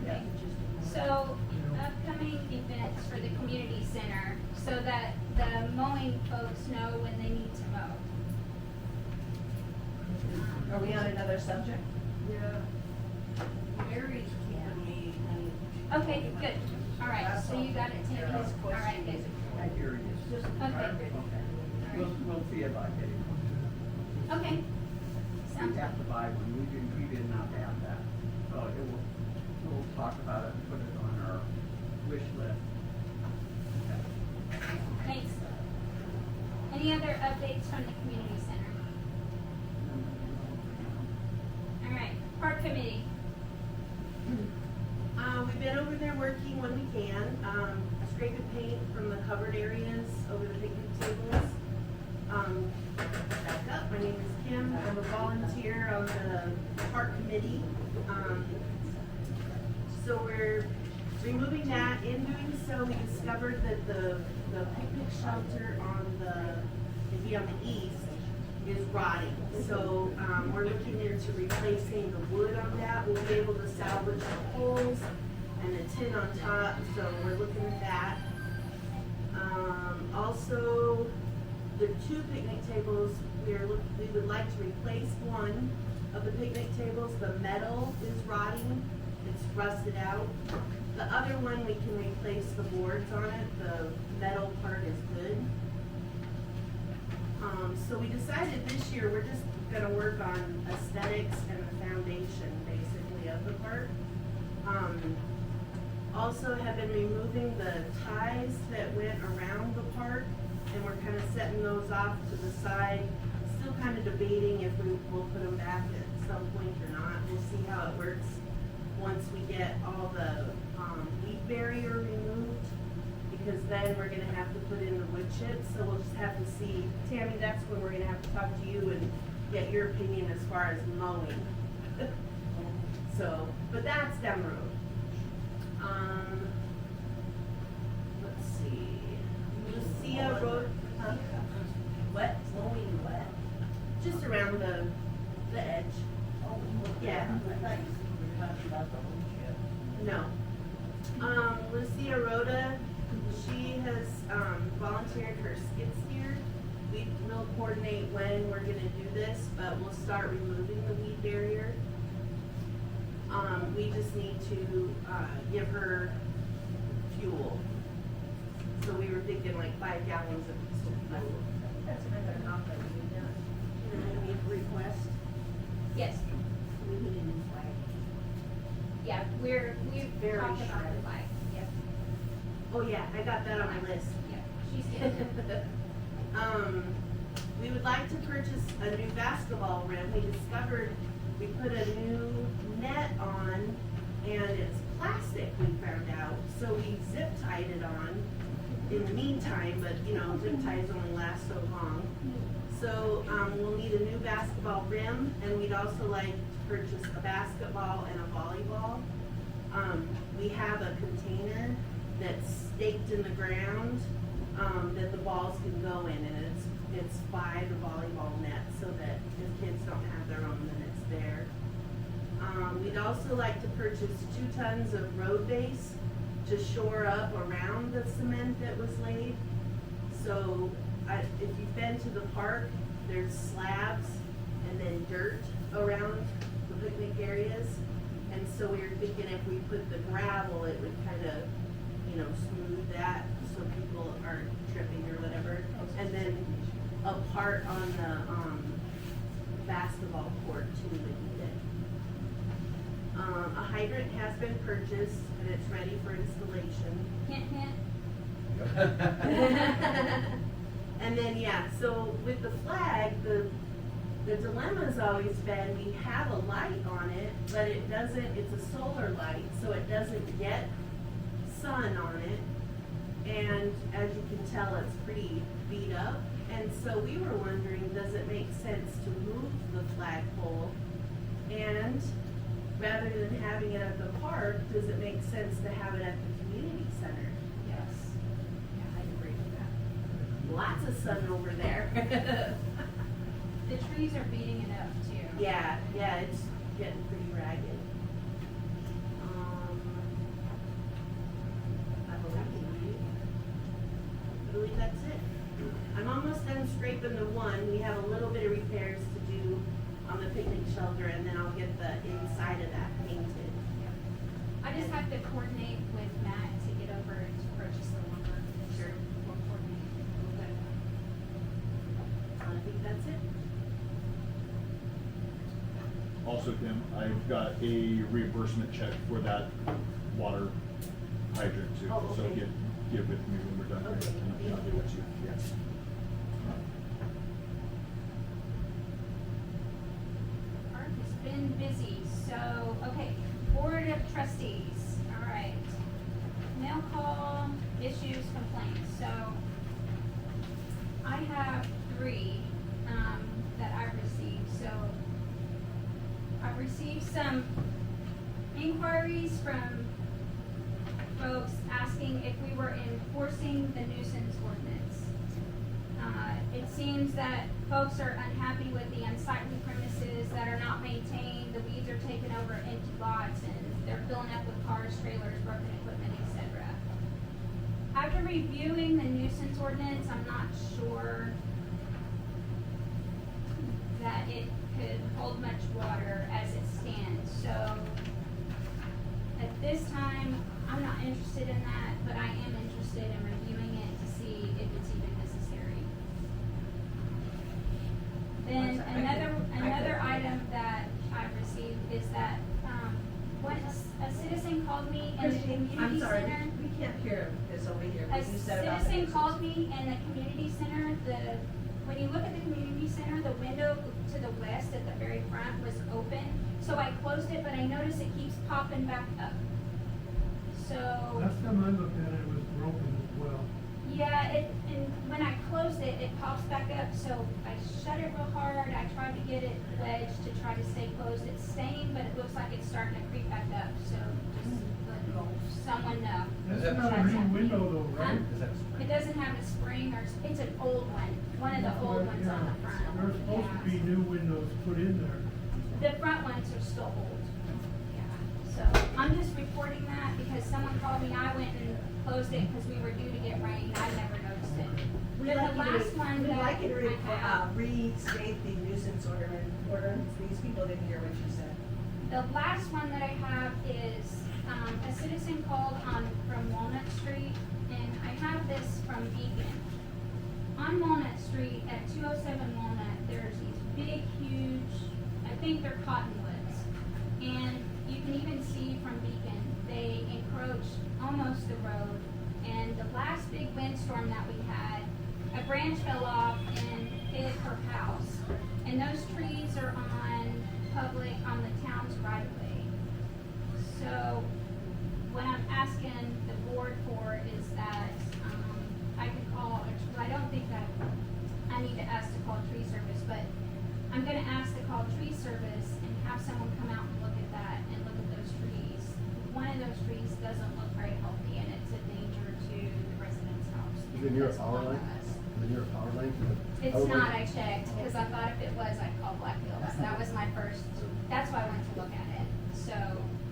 Yeah. So, upcoming events for the community center, so that the mowing folks know when they need to mow. Are we on another subject? Yeah. Mary's keeping me. Okay, good. All right, so you got it, Tammy. All right, good. I hear you. Okay. We'll see about getting one. Okay. We Sounds have to buy one, we did not have that. So we'll talk about it and put it on our wish list. Thanks. Any other updates from the community center? All right, park committee. We've been over there working when we can, scraping paint from the covered areas over the picnic tables. Back up, my name is Kim, I'm a volunteer on the park committee. So we're removing that. In doing so, we discovered that the picnic shelter on it'd be on the east, is rotting. So, we're looking into replacing the wood on that. We'll be able to salvage the poles and the tin on top, so we're looking at that. Also, the 2 picnic tables, we would like to replace one of the picnic tables. The metal is rotting, it's rusted out. The other one, we can replace the boards on it, the metal part is good. So we decided this year, we're just gonna work on aesthetics and the foundation, basically, of the park. Also have been removing the ties that went around the park, and we're kind of setting those off to the side. Still kind of debating if we will put them back at some point or not. We'll see how it works once we get all the weed barrier removed, because then we're gonna have to put in the wood chips, so we'll just have to see. Tammy, that's when we're gonna have to talk to you and get your opinion as far as mowing. So, but that's down the road. Let's see. Lucia Road, what? Mowing what? Just around the edge. Yeah. No. Lucia Rhoda, she has volunteered her skid steer. We'll coordinate when we're gonna do this, but we'll start removing the weed barrier. We just need to give her fuel. So we were thinking like 5 gallons of fuel. That's another conflict we've done. And we have a request. Yes. We need a new flag. Yeah, we've Very talked about the shredded. flag. Yep. Oh yeah, I got that on my list. Yep. She's good. We would like to purchase a new basketball rim. We discovered we put a new net on and it's plastic, we found out. So we zip tied it on in the meantime, but you know, zip ties only last so long. So, we'll need a new basketball rim, and we'd also like to purchase a basketball and a volleyball. We have a container that's staked in the ground, that the balls can go in, and it's by the volleyball net, so that if kids don't have their own, then it's there. We'd also like to purchase 2 tons of road base to shore up around the cement that was laid. So, if you've been to the park, there's slabs and then dirt around the picnic areas. And so we were thinking if we put the gravel, it would kind of, you know, smooth that so people aren't tripping or whatever. And then a part on the basketball court too that you did. A hydrant has been purchased and it's ready for installation. Hint, hint. And then, yeah, so with the flag, the dilemma's always been, we have a light on it, but it doesn't, it's a solar light, so it doesn't get sun on it. And as you can tell, it's pretty beat up. And so we were wondering, does it make sense to move the flagpole? And rather than having it at the park, does it make sense to have it at the community center? Yes. Yeah, I agree with that. Lots of sun over there. The trees are beating it up too. Yeah, it's getting pretty ragged. I believe that's it. I'm almost done scraping the one. We have a little bit of repairs to do on the picnic shelter, and then I'll get the inside of that painted. I just have to coordinate with Matt to get over to purchase the lumber. Sure. We'll coordinate. I think that's it. Also, Kim, I've got a reimbursement check for that water hydrant too. Oh, So okay. get with me when we're done here, Okay, and I'll thank get with you, yes. Park has been busy, so, okay, Board of Trustees, all right. Mail call, issues, complaints, so I have 3, that I've received, so I've received some inquiries from folks asking if we were enforcing the nuisance ordinance. It seems that folks are unhappy with the unsightly premises that are not maintained, the weeds are taken over empty lots, and they're filling up with cars, trailers, broken equipment, etc. After reviewing the nuisance ordinance, I'm not sure that it could hold much water as it stands, so at this time, I'm not interested in that, but I am interested in reviewing it to see if it's even necessary. Then another item that I've received is that, when a citizen called me in the Christine, community I'm sorry, center. we can't hear this over here. A What you said about the citizen nuisance. called me in the community center, when you look at the community center, the window to the west at the very front was open. So I closed it, but I noticed it keeps popping back up. So, Last time I looked at it, it was broken as well. yeah, and when I closed it, it pops back up, so I shut it real hard, I tried to get it wedged to try to stay closed, it's staying, but it looks like it's starting to creep back up, so just let someone know. Is That's that not a new window though, right? Is that It doesn't have a spring, or, it's an old one of the old ones on the front. There's supposed to be new windows put in there. The front ones are still old. Yeah, so I'm just reporting that because someone called me, I went and closed it because we were due to get rain, I never noticed it. We'd But like the you to- last one we'd that like you to I have, restate the nuisance ordinance. These people didn't hear what you said. the last one that I have is, a citizen called from Walnut Street, and I have this from Beacon. On Walnut Street at 207 Walnut, there's these big, huge, I think they're cottonwoods. And you can even see from Beacon, they encroach almost the road. And the last big windstorm that we had, a branch fell off and hit her house. And those trees are on the town's right of way. So what I'm asking the board for is that, I can call, I don't think that I need to ask to call tree service, but I'm gonna ask to call tree service and have someone come out and look at that and look at those trees. One of those trees doesn't look very healthy and it's a danger to the residents' house. Is it near a That's power all line? I ask. Is it near a power line? It's not, I checked, because I thought if it was, I'd call Black Hills. That was my first, that's why I went to look at it. So,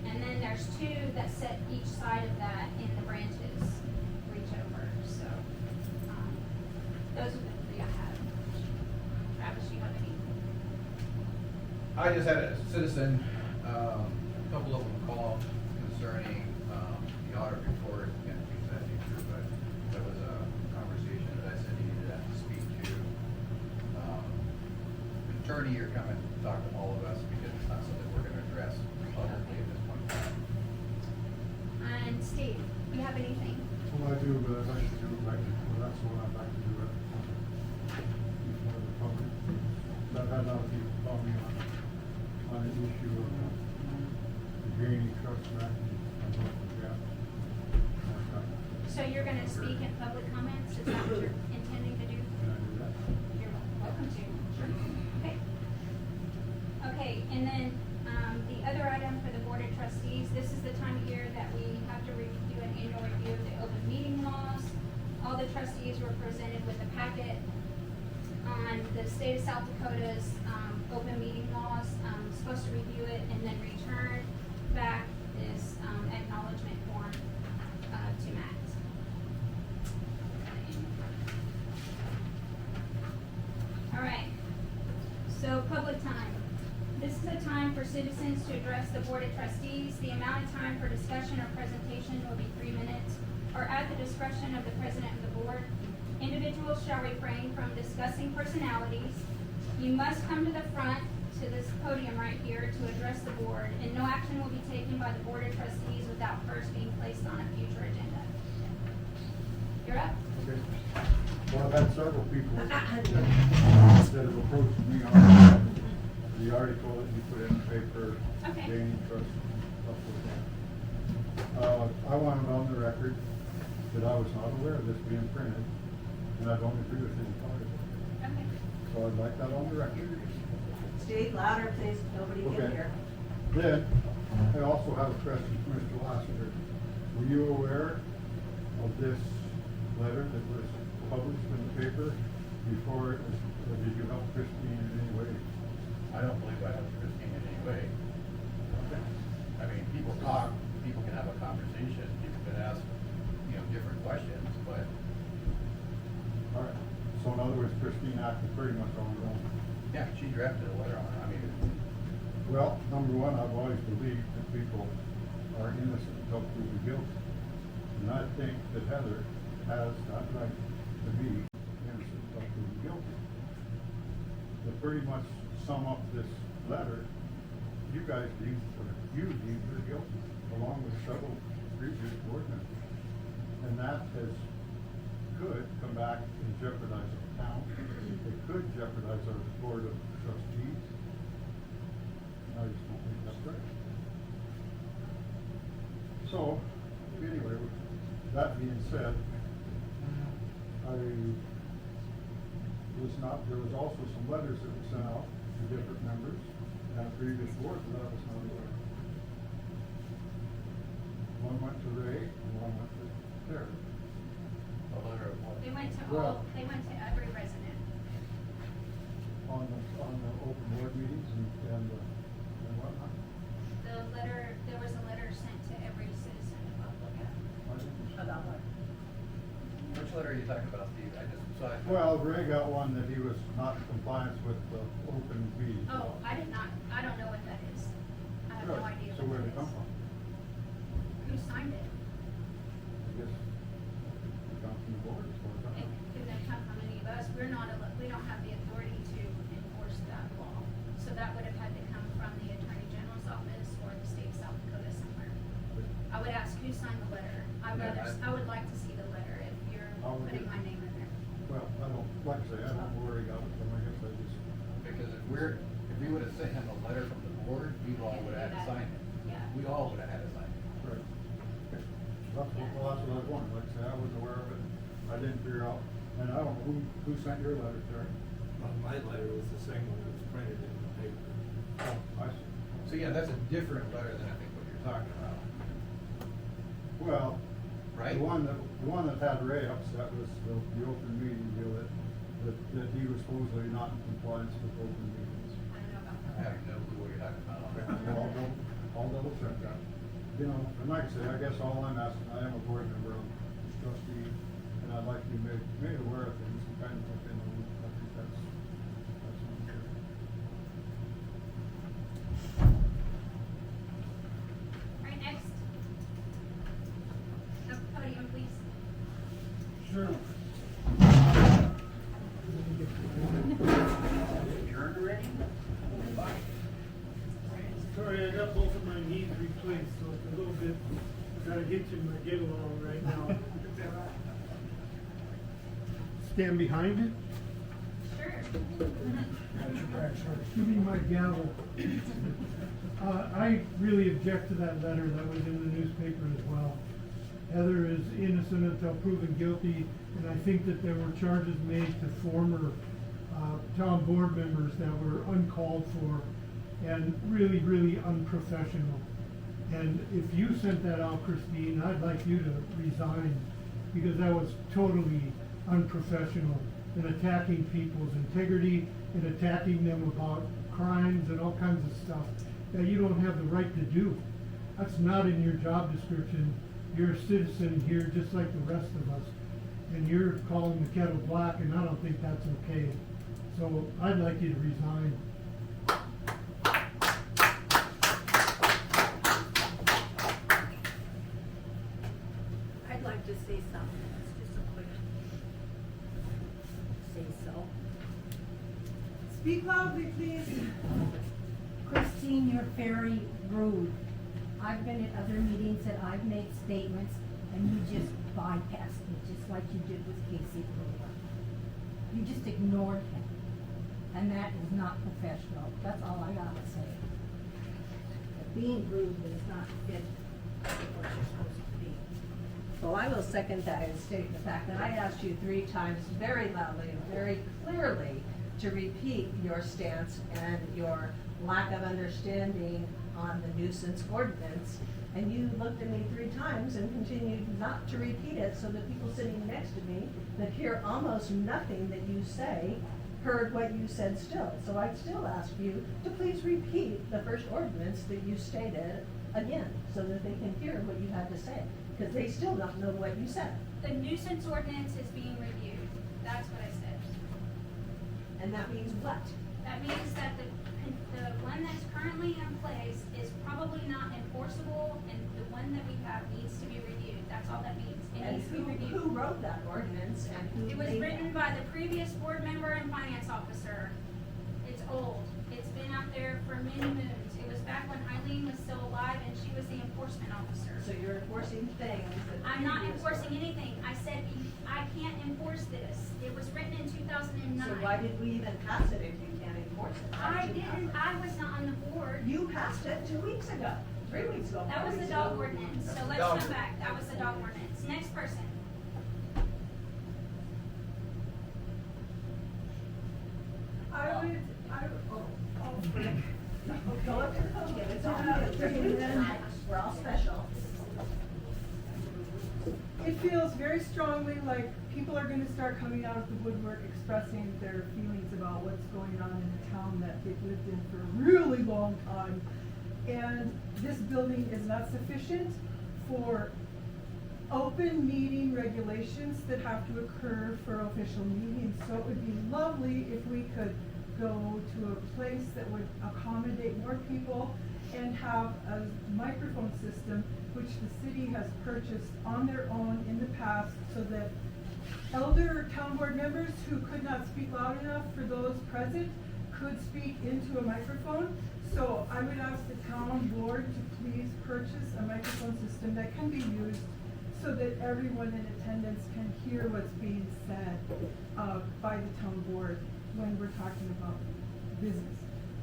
and then there's 2 that set each side of that in the branches reach over, so, those are the 3 I have. Travis, you have any? I just had a citizen, a couple of them call concerning, the audit report, and things of that nature, but that was a conversation that I said you needed to speak to, attorney or come and talk to all of us, because it's not something we're gonna address publicly at this point in time. And Steve, you have anything? Well, I do, but I'd like to do it back, well, that's the one I'd like to do it. Before the public. I've had a lot of people call me on the issue of the gaining trucks back and North of Gap. So you're gonna speak in public comments, is that what you're intending to do? Can I do that? You're welcome to. Okay. Okay, and then, the other item for the Board of Trustees, this is the time of year that we have to do an annual review of the open meeting laws. All the trustees were presented with a packet on the state of South Dakota's, open meeting laws. Supposed to review it and then return back this, acknowledgement form, to Matt. All right, so public time. This is a time for citizens to address the Board of Trustees. The amount of time for discussion or presentation will be 3 minutes, or at the discretion of the president of the board. Individuals shall refrain from discussing personalities. You must come to the front, to this podium right here, to address the board, and no action will be taken by the Board of Trustees without first being placed on a future agenda. You're up. Okay. Well, I've had several people that have approached me on the article that you put in the paper, Okay. gaining trust, stuff like that. I wanted on the record that I was not aware of this being printed, and I don't agree with any part of it. Okay. So I'd like that on the record. Steve, louder, please, nobody can Okay. hear. Then, I also have a question for Mr. Lassiter. Were you aware of this letter that was published in the paper before it was, or did you help Christine in any way? I don't believe I helped Christine in any way. I mean, people talk, people can have a conversation, people can ask, different questions, but All right, so in other words, Christine acted pretty much on her own. yeah, she drafted a letter on it. I mean, Well, number one, I've always believed that people are innocent until proven guilty. And I think that Heather has that right to be innocent until proven guilty. To pretty much sum up this letter, you guys deemed her guilty, along with several previous board members. And that could come back and jeopardize the town. It could jeopardize our board of trustees. I just don't think that's right. So, anyway, that being said, there was also some letters that were sent out to different members and previous boards that I was not aware of. One went to Ray and one went to Terry. a letter of what? They went to Well- they went to every resident. On the open board meetings and whatnot. There was a letter sent to every citizen of Buffalo. I didn't- About what? Which letter are you talking about, Steve? I just saw it. Well, Ray got one that he was not in compliance with the open meetings. Oh, I don't know what that is. I have no Really? idea So what where that did it come is. from? Who signed it? I guess it comes from the board as far as I It know. couldn't have come from any of us. We don't have the authority to enforce that law. So that would have had to come from the Attorney General's office or the state of South Dakota somewhere. I would ask who signed the letter. I would like to see the letter if you're I'll putting get- my name in there. Well, I don't, like I say, I don't know where he got it from, I guess I just. Because if we would have sent him a letter from the board, we all would have had to sign it. Yeah. We all would have had to sign it. Right. That's what I was wondering, like I say, I wasn't aware of it, I didn't figure out, and I don't know who sent your letter, Terry? My letter was the same one that was printed in the paper. Oh, I see. So yeah, that's a different letter than I think what you're talking about. Well, Right? the one that had Ray upset was the open meeting deal that he was supposedly not in compliance with open meetings. I don't know about I that. have no clue what you're talking about. Well, I'll double check that. And like I say, I guess all I'm asking, I am a board member of this trustee, and I'd like to be made aware of things and kind of look in the loop. I think that's unfair. All right, next. Up podium, please. Sure. Sorry, I got both of my knees replaced, so it's a little bit, gotta get to my get along right now. Stand behind it? Sure. Give me my gavel. I really object to that letter that was in the newspaper as well. Heather is innocent until proven guilty, and I think that there were charges made to former town board members that were uncalled for and really, really unprofessional. And if you sent that out, Christine, I'd like you to resign, because that was totally unprofessional in attacking people's integrity and attacking them about crimes and all kinds of stuff that you don't have the right to do. That's not in your job description. You're a citizen here just like the rest of us, and you're calling the kettle black, and I don't think that's okay. So I'd like you to resign. I'd like to say something, it's just a quick say-so. Speak loudly, please. Christine, you're very rude. I've been at other meetings that I've made statements, and you just bypassed me, just like you did with Casey Brewer. You just ignored him, and that is not professional. That's all I gotta say. Being rude is not fit for what you're supposed to be. Well, I will second that and state the fact that I asked you 3 times very loudly and very clearly to repeat your stance and your lack of understanding on the nuisance ordinance. And you looked at me 3 times and continued not to repeat it, so the people sitting next to me that hear almost nothing that you say heard what you said still. So I'd still ask you to please repeat the first ordinance that you stated again, so that they can hear what you had to say, because they still don't know what you said. The nuisance ordinance is being reviewed. That's what I said. And that means what? That means that the one that's currently in place is probably not enforceable, and the one that we have needs to be reviewed. That's all that means. It And needs to be reviewed. who wrote that ordinance and who It was made written that? by the previous board member and finance officer. It's old. It's been out there for many moons. It was back when Eileen was still alive and she was the enforcement officer. So you're enforcing things that. I'm not previous enforcing board- anything. I said, I can't enforce this. It was written in 2009. So why did we even pass it if you can't enforce it? How I did you pass didn't, it? I was not on the board. You passed it 2 weeks ago, 3 weeks ago. That 4 was the weeks dog ago. ordinance, so That's the let's dog come back. ordinance. That was the dog ordinance. Next person. Go up to the podium, it's all good. Tonight, we're all special. It feels very strongly like people are gonna start coming out of the woodwork expressing their feelings about what's going on in the town that they've lived in for a really long time. And this building is not sufficient for open meeting regulations that have to occur for official meetings. So it would be lovely if we could go to a place that would accommodate more people and have a microphone system which the city has purchased on their own in the past, so that elder town board members who could not speak loud enough for those present could speak into a microphone. So I would ask the town board to please purchase a microphone system that can be used so that everyone in attendance can hear what's being said by the town board when we're talking about business.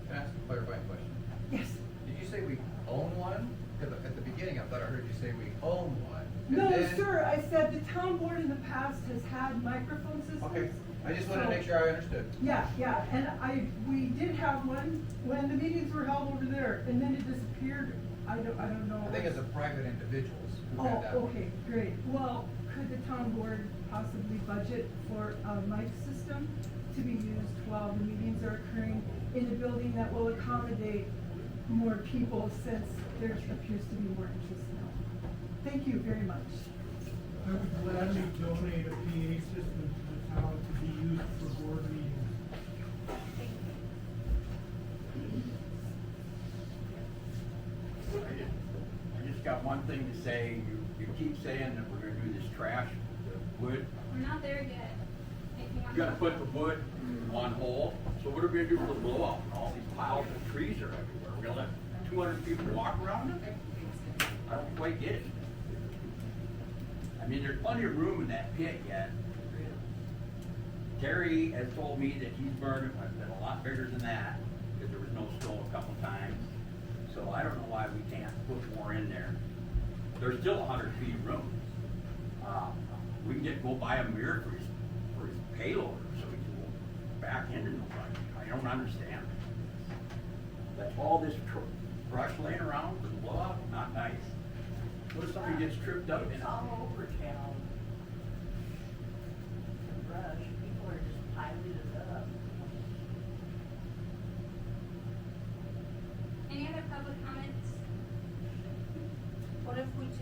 Can I ask a clarifying question? Yes. Did you say we own one? Because at the beginning, I thought I heard you say we own one. and No, then- sir, I said the town board in the past has had microphone systems. Okay, I just wanted to So- make sure I understood. Yeah, and we did have one when the meetings were held over there, and then it disappeared. I don't know. I think it's the private individuals who had that. Oh, okay, great. Well, could the town board possibly budget for a mic system to be used while the meetings are occurring in a building that will accommodate more people, since there appears to be more interest now? Thank you very much. I would gladly donate a PA system to the town to be used for board meetings. I just got one thing to say. You keep saying that we're gonna do this trash, the wood. We're not there yet. If you want You're gonna put the wood on hold, so what are we gonna do for the blowout? All these piles of trees are everywhere. We're gonna let 200 people walk around it? I don't quite get it. I mean, there's plenty of room in that pit yet. Terry has told me that he's burned it a lot bigger than that, because there was no snow a couple times. So I don't know why we can't put more in there. There's still 100 feet of room. We can go buy a mirror for his payloader so he can go back into nobody. I don't understand. That all this brush laying around for the blowout, not nice. What if somebody gets tripped up in it? It's all over town. The brush, people are just piling it up. Any other public comments? What if we just,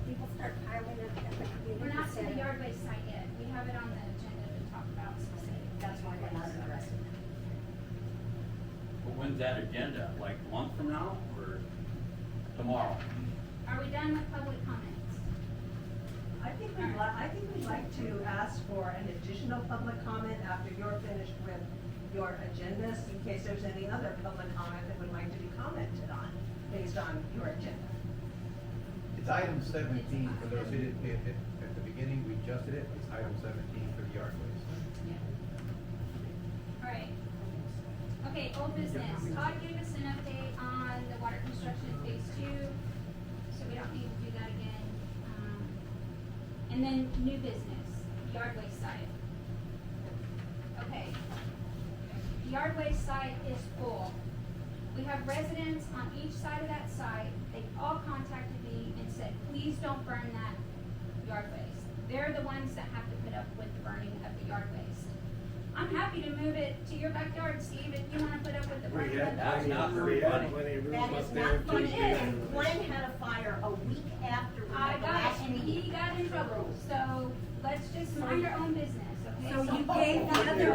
people start piling it at the community We're not to the center? yard waste site yet. We have it on the agenda to talk about specific. That's why we're not addressing it. But when's that agenda? Like a month from now or tomorrow? Are we done with public comments? I think we'd like to ask for an additional public comment after you're finished with your agendas, in case there's any other public comment that would like to be commented on, based on your agenda. It's item 17, for those who didn't pay attention at the beginning, we adjusted it, it's item 17 for the yard waste. All right. Okay, old business. Todd gave us an update on the water construction phase 2, so we don't need to do that again. And then new business, yard waste site. Okay. The yard waste site is full. We have residents on each side of that site. They all contacted me and said, please don't burn that yard waste. They're the ones that have to put up with the burning of the yard waste. I'm happy to move it to your backyard, Steve, if you wanna put up with the burning of the That's yard not waste. very funny. That is not funny, and Glenn had a fire a week after we I had the got last it, and meeting. he got in trouble, so let's just mind our own business, okay? So you gave the other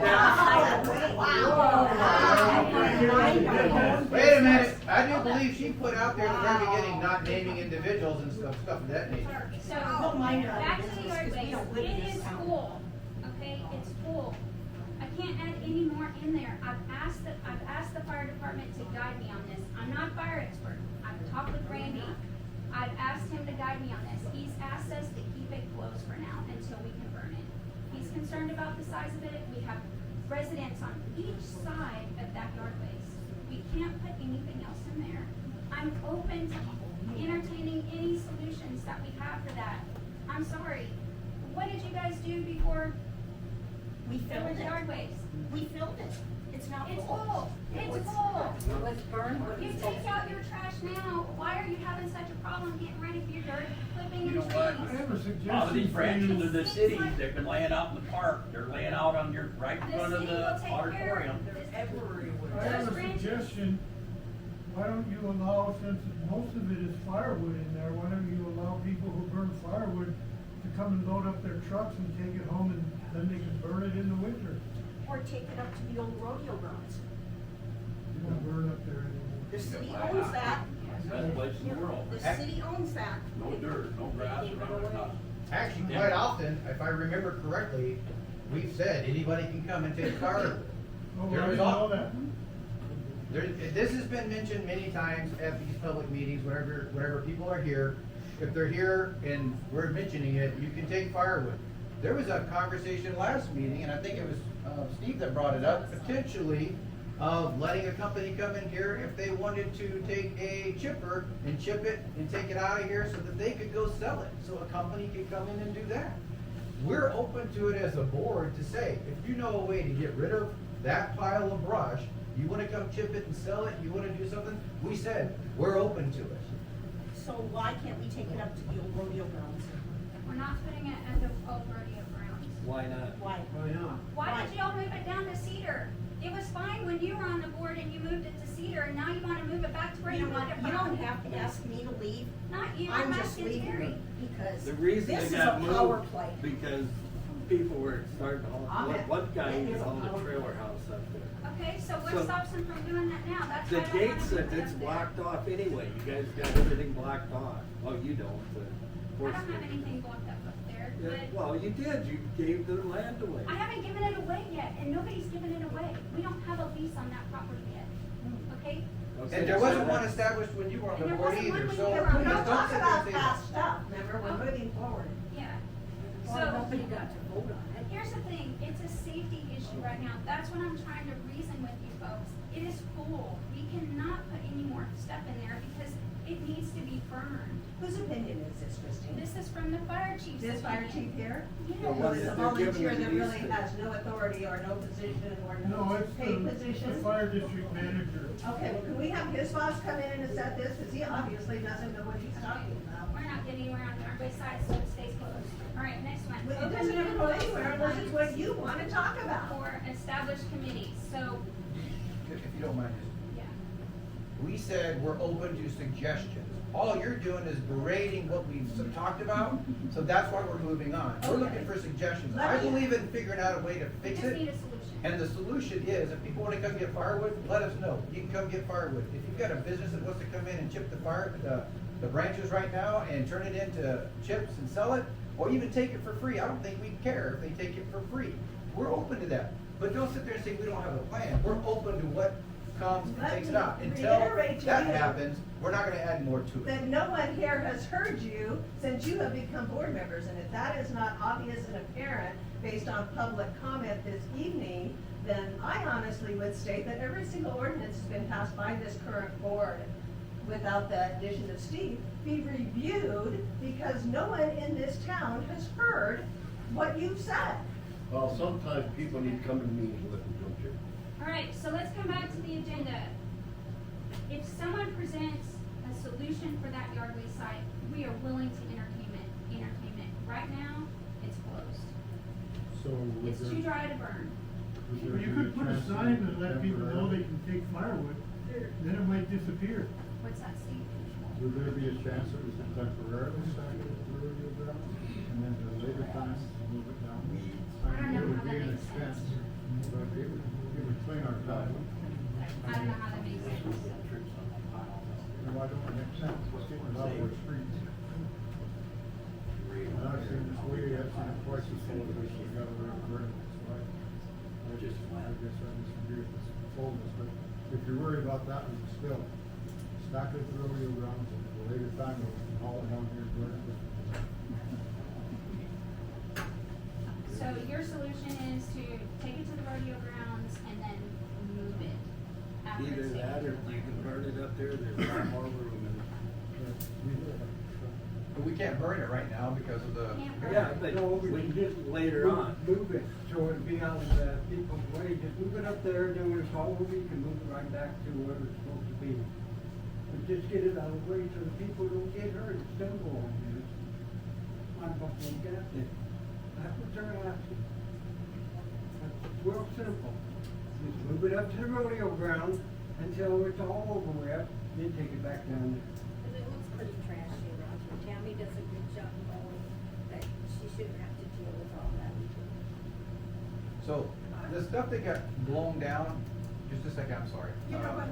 Wow. Wait a minute, I do believe she put out there at the very beginning, not naming individuals and stuff of that nature. So, Don't mind our back to business, the yard 'cause we don't live in waste, it this is town. full, okay, it's full. I can't add any more in there, I've asked the fire department to guide me on this, I'm not a fire expert, I've talked with Randy, I've asked him to guide me on this, he's asked us to keep it closed for now until we can burn it. He's concerned about the size of it, we have residents on each side of that yard waste, we can't put anything else in there. I'm open to entertaining any solutions that we have for that. I'm sorry, what did you guys do before We there was filled yard it. waste? We filled it. It's not It's full. full, it's full. It was burned when You it was take out your trash now, why are you having such a problem getting ready for your dirt, flipping You and know what? trees? I have a suggestion. All of these for branches you. of the city, they've been laying out in the park, they're laying out on your, right in The front of city the will take care auditorium. of this. I have Those a branches- suggestion, why don't you allow, since most of it is firewood in there, why don't you allow people who burn firewood to come and load up their trucks and take it home and then they can burn it in the winter? Or take it up to the old rodeo grounds. You don't burn up there anymore. The city owns that. Best place in the world. The city owns that. No dirt, no grass, around it, nothing. Actually, quite often, if I remember correctly, we've said anybody can come and take firewood. Oh, There I was didn't all- know that. This has been mentioned many times at these public meetings, whenever people are here. If they're here and we're mentioning it, you can take firewood. There was a conversation last meeting, and I think it was Steve that brought it up, potentially of letting a company come in here if they wanted to take a chipper and chip it and take it out of here so that they could go sell it. So a company could come in and do that. We're open to it as a board to say, if you know a way to get rid of that pile of brush, you wanna come chip it and sell it, you wanna do something, we said, we're open to it. So why can't we take it up to the old rodeo grounds? We're not putting it at the old rodeo grounds. Why not? Why? Why did y'all move it down to Cedar? It was fine when you were on the board and you moved it to Cedar, and now you wanna move it back to where you You want it from. don't have to ask me to leave. Not you, I'm I'm just asking leaving Terry. because The reason this they is got a moved, power play. because people were starting to, Amen. one guy It is used a to own power a trailer play. house up there. Okay, so what So- stops them from doing that now? That's The why I don't wanna gate move said it it's up there. blocked off anyway, you guys got everything blocked off. Well, you don't, but. I don't have anything blocked up there, Yeah, but well, you did, you gave the land away. I haven't given it away yet, and nobody's given it away. We don't have a lease on that property yet, okay? Okay, And there so wasn't one that's- established when you were on And the there board wasn't either, one so. when you were on We the don't don't talk sit there about and say past that. stuff, remember, we're moving forward. Yeah. Well, So, nobody got to vote on it. here's the thing, it's a safety issue right now. That's what I'm trying to reason with you folks. It is full. We cannot put any more stuff in there because it needs to be burned. Whose opinion is this, Christine? This is from the fire chief's This fire opinion. chief here? Yes. Well, it's a They're giving volunteer it that to really these has no authority or no position or No, no it's paid the position. fire district manager. Okay, well, can we have his boss come in and assess this, because he obviously doesn't know what he's talking about. We're not getting anywhere on our west side, so it stays closed. All right, next one. Well, it doesn't ever go anywhere unless it's what you wanna talk about. For established committees, so, If you don't mind, just yeah. we said we're open to suggestions. All you're doing is berating what we've talked about, so that's why we're moving on. We're looking for suggestions. I believe in figuring out a way to We fix just need it. a solution. And the solution is, if people wanna come get firewood, let us know. You can come get firewood. If you've got a business that wants to come in and chip the branches right now and turn it into chips and sell it, or even take it for free, I don't think we care if they take it for free. We're open to that. But don't sit there and say we don't have a plan. We're open to what comes and Let takes it me out. Until reiterate to that you happens, we're not gonna add more to it. That no one here has heard you since you have become board members, and if that is not obvious and apparent based on public comment this evening, then I honestly would state that every single ordinance has been passed by this current board, without the addition of Steve, be reviewed, because no one in this town has heard what you've said. Well, sometimes people need to come to meetings with them, don't you? All right, so let's come back to the agenda. If someone presents a solution for that yard waste site, we are willing to entertain it. Right now, it's closed. So would It's there- too dry to burn. would there Well, you be could a put a chance to sign and let people know temporarily- they can take firewood, then it might disappear. What's that, Steve? Would there be a chance that we could temporarily stack it at the rodeo ground, and then at a later time, move it down? I don't know It would how be that an makes sense. expense, but it would clean our time. I don't know how that makes sense. And why don't it make sense? Let's get it out of our streets. And I've seen this way, I've seen it twice as full as this, we got it around burning, so I guess I disagree with this fullness, but if you're worried about that, we can still stack it at the rodeo grounds, and at a later time, we can haul it down here and burn it. So your solution is to take it to the rodeo grounds and then move it after Either it's that, or taken. you can burn it up there, there's a lot more room in it. But we can't burn it right now because of the. Can't burn Yeah, it. but No, we we can did just later on. Move it, so it'd be out of people's way, just move it up there, then when it's all over, you can move it right back to where it's supposed to be. But just get it out of the way so the people don't get hurt, it's simple on this. On Buffalo Gap Day. That's what they're asking. It's real simple. Just move it up to the rodeo ground until it's all over with, then take it back down there. Cause it looks pretty trashy around here. Tammy does a good job mowing, but she shouldn't have to deal with all that. So, the stuff that got blown down, just a second, I'm sorry. You know what?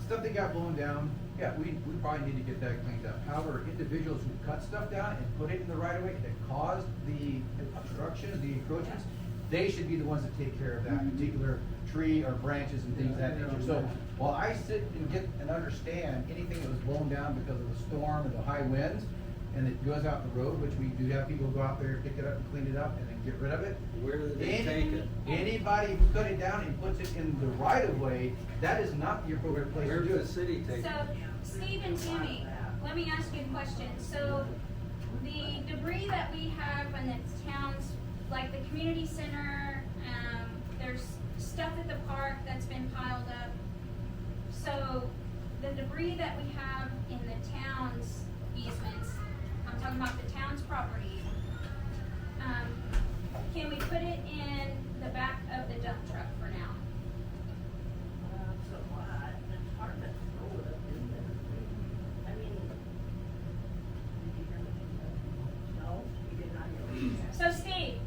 Stuff that got blown down, yeah, we probably need to get that cleaned up. However, individuals who cut stuff down and put it in the right of way that caused the obstructions, the encroachments, they should be the ones that take care of that particular tree or branches and things of that nature. So, while I sit and get and understand anything that was blown down because of the storm and the high winds, and it goes out the road, which we do have people go out there, pick it up and clean it up and then get rid of it. Where do they take it? Anybody who cut it down and puts it in the right of way, that is not the appropriate place to Where do does it. the city take So, it? Steve and Tammy, let me ask you a question. So, the debris that we have in the towns, like the community center, there's stuff at the park that's been piled up. So, the debris that we have in the town's easements, I'm talking about the town's property, can we put it in the back of the dump truck for now? So what? It's hard to throw it up in there. I mean, did you hear me? No, you did not hear me. So Steve,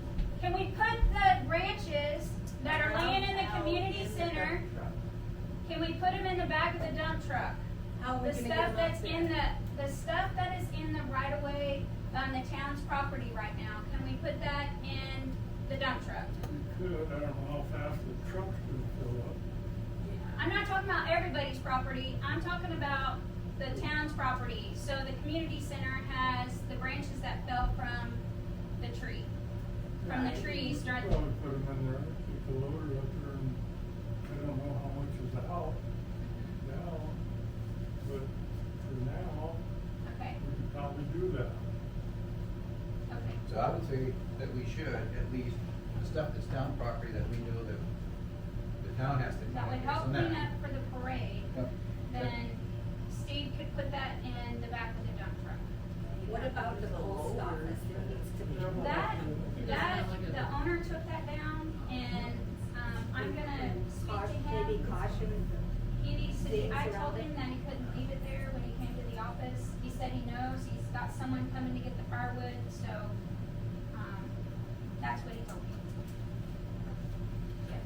can we put the branches that are laying in the community center, can we put them in the back of the dump truck? How are we The gonna get stuff them that's up there? in the stuff that is in the right of way on the town's property right now, can we put that in the dump truck? You could, I don't know how fast the truck's gonna fill up. I'm not talking about everybody's property, I'm talking about the town's property. So the community center has the branches that fell from the tree, from the trees during. Probably put them in there, keep the loader up there, and I don't know how much is out now, but for now, Okay. we could probably do that. Okay. So I would say that we should, at least, the stuff that's town property that we know that the town has to. That would help So clean up for the parade, Yep. then Steve could put that in the back of the dump truck. What about the post office that needs to be? The owner took that down, and, I'm gonna speak to Maybe him. caution. He needs to, things I around told it. him that he couldn't leave it there when he came to the office. He said he knows, he's got someone coming to get the firewood, so, that's what he told me. Yeah.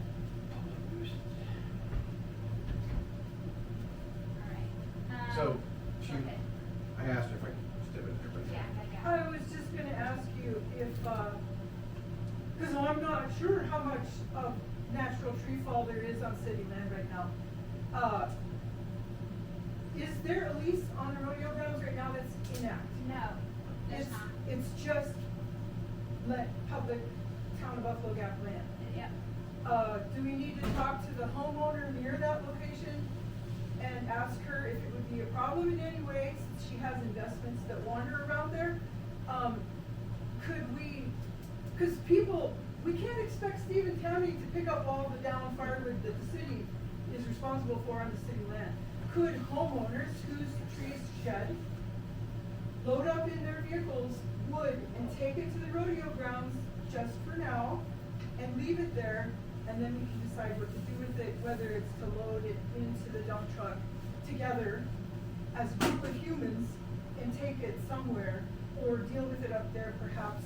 Alright, So, she, okay. I asked her if I could step in there, but. Yeah. I was just gonna ask you if, cause I'm not sure how much of natural tree fall there is on city land right now. Is there a lease on the rodeo grounds right now that's inactive? No, there's It's, not. it's just let public town of Buffalo Gap land. Yep. Do we need to talk to the homeowner near that location and ask her if it would be a problem in any way, since she has investments that wander around there? Could we, cause people, we can't expect Steve and Tammy to pick up all the down firewood that the city is responsible for on the city land. Could homeowners whose trees shed load up in their vehicles wood and take it to the rodeo grounds just for now and leave it there, and then we can decide what to do with it, whether it's to load it into the dump truck together as a group of humans and take it somewhere, or deal with it up there perhaps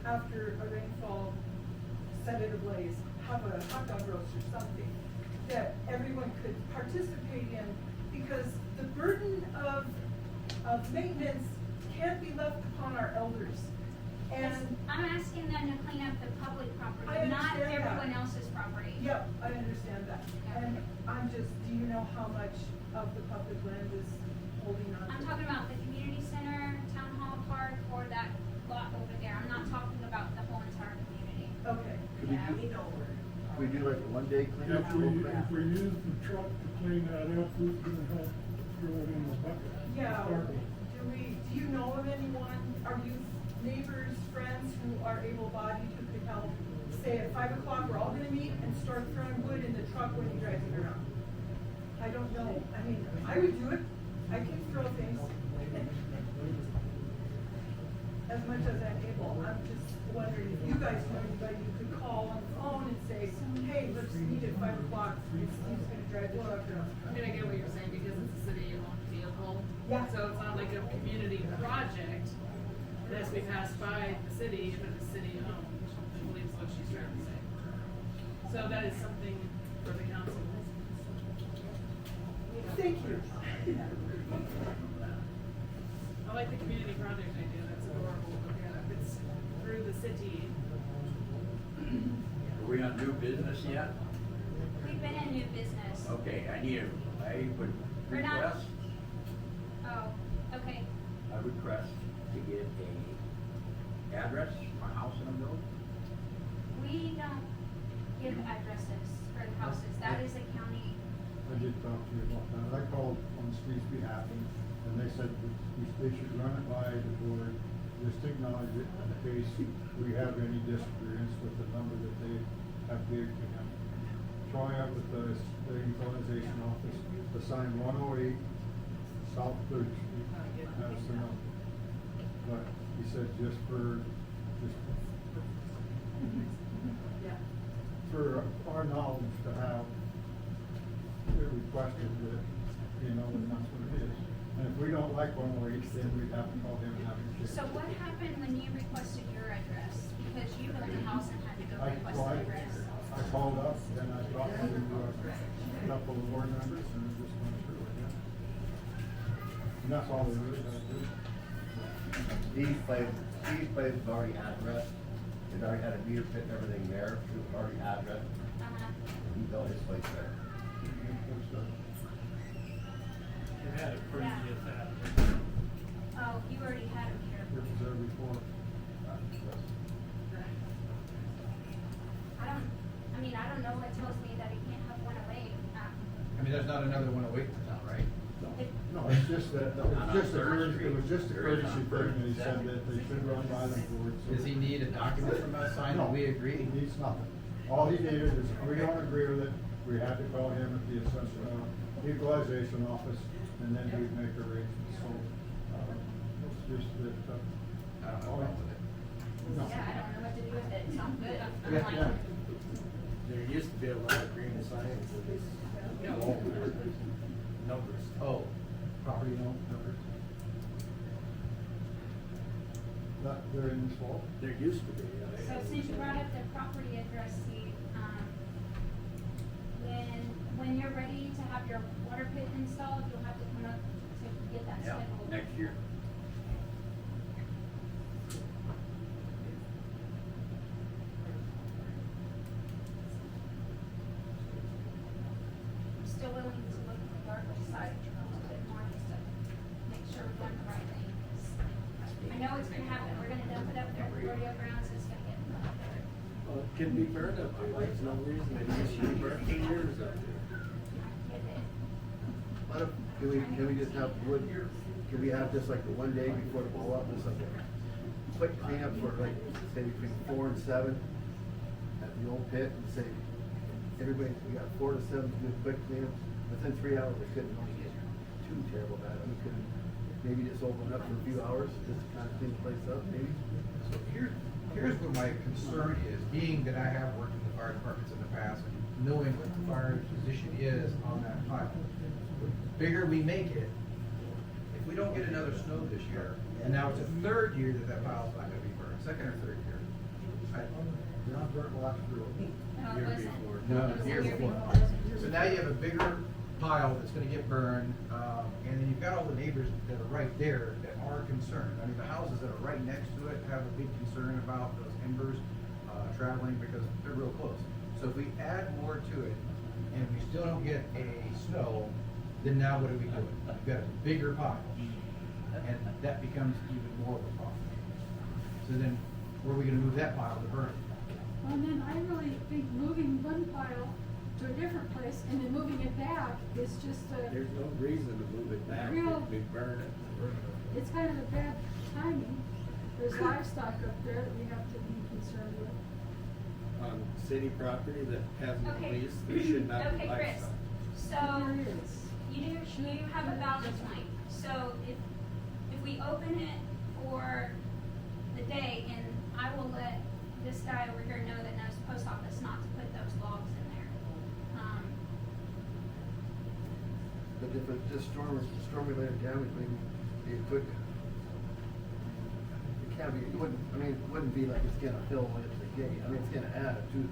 after a rainfall, set it ablaze, have a hot dog roast or something that everyone could participate in, because the burden of maintenance can't be left upon our elders. And I'm asking them to clean up the public I property, not understand that. everyone else's property. Yep, I understand that. Yeah. And I'm just, do you know how much of the public land is holding on to? I'm talking about the community center, town hall park, or that lot over there. I'm not talking about the whole entire community. Okay. Could we Yeah. do, could we do like a one-day cleanup? If we use the truck to clean that up, who's gonna help throw it in the bucket? Yeah, Start do you know of anyone, are you neighbors, friends who are able-bodied who could help? Say at 5 o'clock, we're all gonna meet and start throwing wood in the truck when he drives it around. I don't know, I mean, I would do it, I can throw things. As much as I'm able, I'm just wondering if you guys know anybody you could call on the phone and say, hey, let's meet at 5 o'clock, Steve's gonna drive the truck around. I mean, I get what you're saying, because it's a city-owned vehicle. Yeah. So it's not like a community project that has to be passed by the city, if it's city-owned, I believe is what she's trying to say. So that is something for the council. Thank you. I like the community project idea, that's adorable, but yeah, if it's through the city. Are we on new business yet? We've been in new business. Okay, I would We're not- request, Oh, okay. I request to get a address for a house in a building. We don't give addresses for the houses. That is a county. I did talk to you about that. I called on Steve's behalf, and they said that they should run it by the board, just acknowledge it in case we have any disagreements with the number that they have gave to him. Troy up at the equalization office, assigned 108 South Third Street, that's the number. But he said just for our knowledge to have it requested that, you know, that that's what it is. And if we don't like 108, then we'd have to call him and have him change. So what happened when you requested your address? Because you built a house and had to go request Well, an address. I called up, then I talked to a couple of board members, and it just went through it, yeah. And that's all there is, I do. Steve's place is already addressed, he's already had a meter pit and everything there, it was already addressed, Uh-huh. he built his place there. It had a previous address. Oh, you already had them here. It was there before. I don't know, it tells me that it can't have 108. I mean, there's not another 108 in town, right? No, it's just that, it was was just a courtesy thing, and he said that they should run by them forward. Does he need a document from us signed that we agree? He needs nothing. All he needed is, we don't agree with it, we had to call him at the equalization office, and then we'd make arrangements, so, it's just that, I don't know about it. no. Yeah, I don't know what to do with it, it sounds good. I'm Yeah, like, yeah. There used to be a lot of green signs with these numbers. Oh, property numbers? That, they're in this fault? There used to be. So since you brought up the property address, Steve, when you're ready to have your water pit installed, you'll have to come up to get that Yeah, scheduled. next year. I'm still willing to look at the darker side a little bit more, just to make sure we're doing the right thing. 'Cause I know it's gonna happen, we're gonna dump it up there at the rodeo grounds, it's gonna get up there. Well, it can be burned up there, there's no reason it should be burned for years up there. Get it. What if, can we just have wood, can we have just like the one day before the blow up, just like a quick cleanup for like, say between 4 and 7 at the old pit, and say, everybody, we got 4 to 7 to do a quick cleanup, within 3 hours, it couldn't really get too terrible bad, we could maybe just open up for a few hours, just to kind of clean the place up, maybe. So here's what my concern is, being that I have worked in the fire departments in the past, and knowing what the fire position is on that pile. The bigger we make it, if we don't get another snow this year, and now it's a third year that pile's not gonna be burned, second or third year. Not burnt last year. No, it Year wasn't. before. No, It was the year before. before. So now you have a bigger pile that's gonna get burned, and then you've got all the neighbors that are right there that are concerned. I mean, the houses that are right next to it have a big concern about those embers, traveling because they're real close. So if we add more to it, and we still don't get a snow, then now what are we doing? We've got a bigger pile, and that becomes even more of a problem. So then, where are we gonna move that pile to burn? And then I really think moving one pile to a different place and then moving it back is just There's no reason to move it back, Real- if we burn it. it's kind of a bad timing. There's livestock up there that we have to be concerned with. On city property that hasn't Okay. been leased, there should not be Okay, Chris, livestock. so There is. you have a valid point. So if we open it for the day, and I will let this guy over here know that knows the post office not to put those logs in there. But if it's just storm-related damage, maybe be a quick. It can't be, it wouldn't be like it's gonna fill way up to the gate, I mean, it's gonna add to the,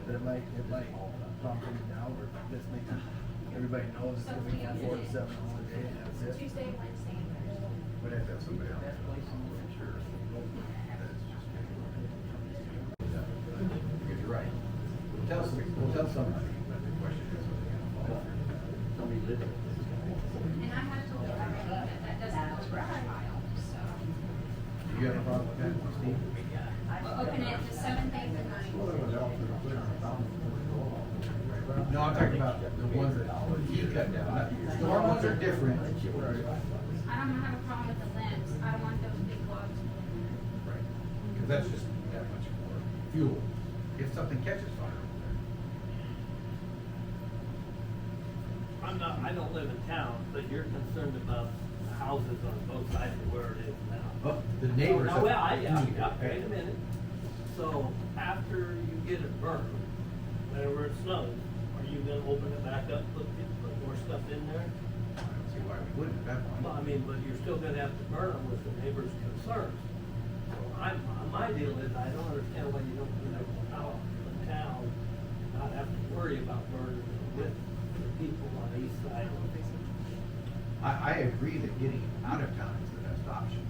but it might calm things down, or just make everybody knows it's So gonna if be we from open 4 to it 7 all day, and that's it. Tuesday, Wednesday, and Thursday. We'd have to have somebody else. Sure. Because you're right. We'll tell somebody, but the question is, what they're gonna follow through. Somebody live it. And I have told you already that doesn't go for our file, so. You have a problem with that, Steve? We'll open it the 7th, 8th, and 9th. Well, it would help to clear it down. No, I'm talking about the ones that he cut down. Storm ones are different. I don't have a problem with the limbs, I want those big logs. Right. Because that's just that much more fuel. If something catches fire over there. I don't live in town, but you're concerned about the houses on both sides of where it is now. Well, the neighbors. Oh, well, have- wait a minute. So after you get it burned, whenever it snows, are you gonna open it back up, put more stuff in there? I don't see why we wouldn't at that Well, I point. mean, but you're still gonna have to burn them with the neighbors' concerns. So my deal is, I don't understand why you don't get it out of town, not have to worry about burning with the people on the east side. I agree that getting it out of town is the best option.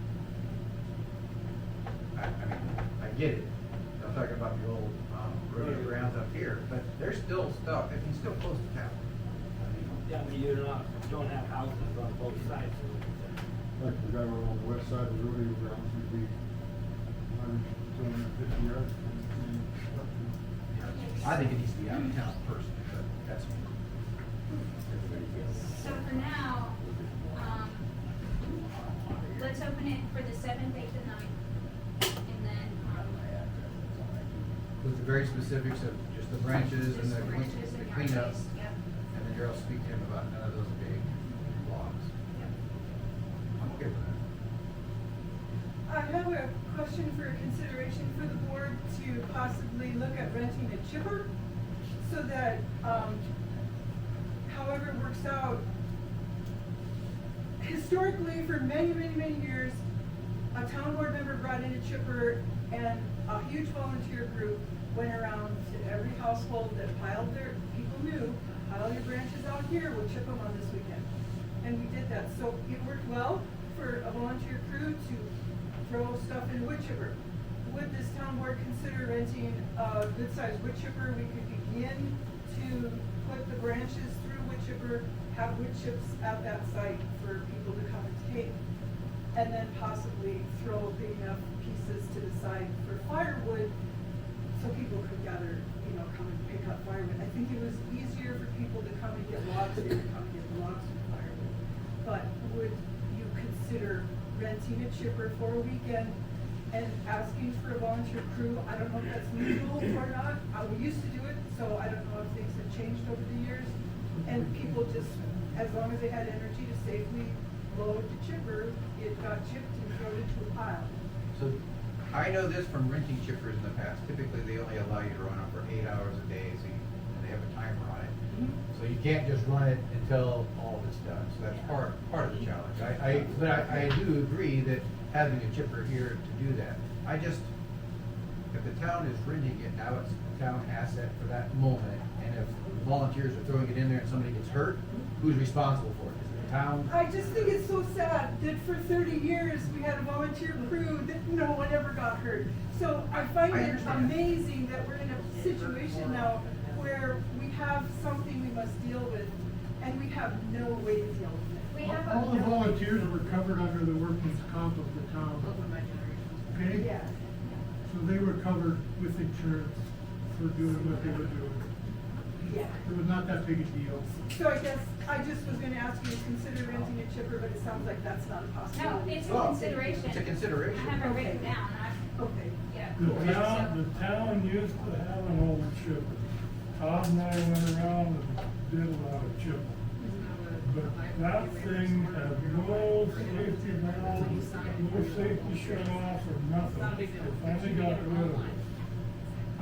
I mean, I get it. I'm talking about the old rodeo grounds up here, but there's still stuff, if he's still close to town. I mean, Yeah, I mean, don't have houses on both sides of it. Like the guy on the west side of the rodeo grounds would be 250 yards from the construction. I think it needs to be out of town personally, but that's me. So for now, let's very specifics of just the branches and Just the branches and the yard cleanup. waste, yep. And then you'll speak to him about none of those big logs. Yep. I'm okay with that. I have a question for consideration for the board to possibly look at renting a chipper so that, however it works out, historically, for many, many, many years, a town board member brought in a chipper and a huge volunteer group went around to every household that piled their, people knew, pile your branches out here, we'll chip them on this weekend. And we did that, so it worked well for a volunteer crew to throw stuff in wood chipper. Would this town board consider renting a good-sized wood chipper? We could begin to put the branches through wood chipper, have wood chips at that site for people to come and take, and then possibly throw big enough pieces to the side for firewood so people could gather, come and pick up firewood. I think it was easier for people to come and get logs, they could come and get logs for firewood. But would you consider renting a chipper for a weekend and asking for a volunteer crew? I don't know if that's legal or not. We used to do it, so I don't know if things have changed over the years. And people just, as long as they had energy to safely load the chipper, it got chipped and thrown into a pile. So I know this from renting chippers in the past. Typically, they only allow you to run them for 8 hours a day, so and they have a timer on it. So you can't just run it until all of it's done. So that's part of the challenge. But I do agree that having a chipper here to do that. If the town is renting it, now it's a town asset for that moment. And if volunteers are throwing it in there and somebody gets hurt, who's responsible for it? Is it the town? I just think it's so sad that for 30 years we had a volunteer crew that no one ever got hurt. So I find I it understand. amazing that we're in a situation now where we have something we must deal with and we have no way to deal with it. We have All the a, volunteers were covered under the workman's comp of the town, Both of my generations. okay? Yeah. So they were covered with insurance for doing what they were doing. Yeah. It was not that big a deal. So I guess I just was gonna ask you to consider renting a chipper, but it sounds like that's not a no, possibility. it's a Well, consideration. it's a consideration. I have it written down, Okay. yeah. The town used to have an old chipper. Todd and I went around and did a lot of chipping. But that thing had no safety valves, no safety shut-offs or nothing. They finally got rid of it.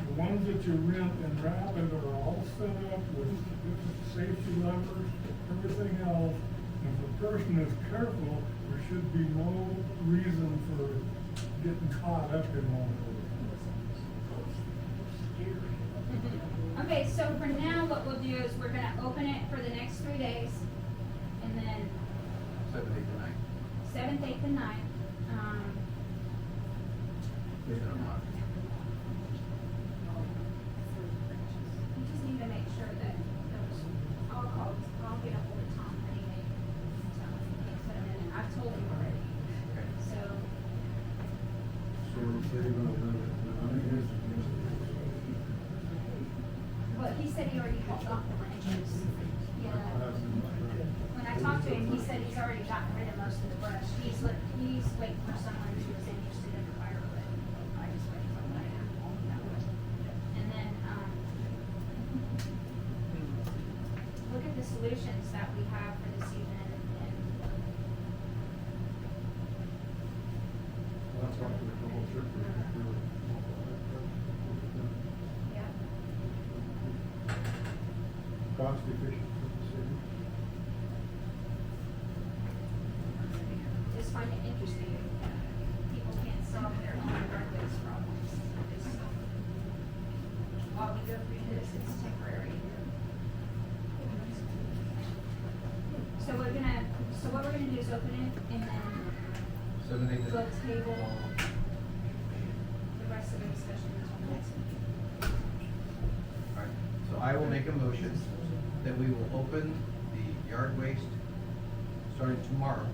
The ones that you rent in Rapid are all set up with different safety levers, everything else. And if a person is careful, there should be no reason for getting caught up in one of those. Okay, so for now, what we'll do is we're gonna open it for the next 3 days, and then 7th, 8th, and 9th. 7th, 8th, and 9th. Is it a month? We just need to make sure that those, I'll get ahold of Tom anyway, tell him he can't put them in, and I've told him already, Okay. so. So we're saving on the, Well, he said he already had got the branches. Yeah. When I talked to him, he said he's already gotten rid of most of the brush. He's waiting for someone who is interested in the firewood. I just waiting for that. And then, look at the solutions that we have for this evening and that's why we the whole trip. yeah. Cost efficient for the city. Just find it interesting. People can't solve their own roadways problems. Just, while we go through this, it's temporary. So what we're gonna do is open it and then 7th, 8th, and we'll 9th. table the rest of the discussion until next meeting. All right, so I will make a motion that we will open the yard waste starting tomorrow,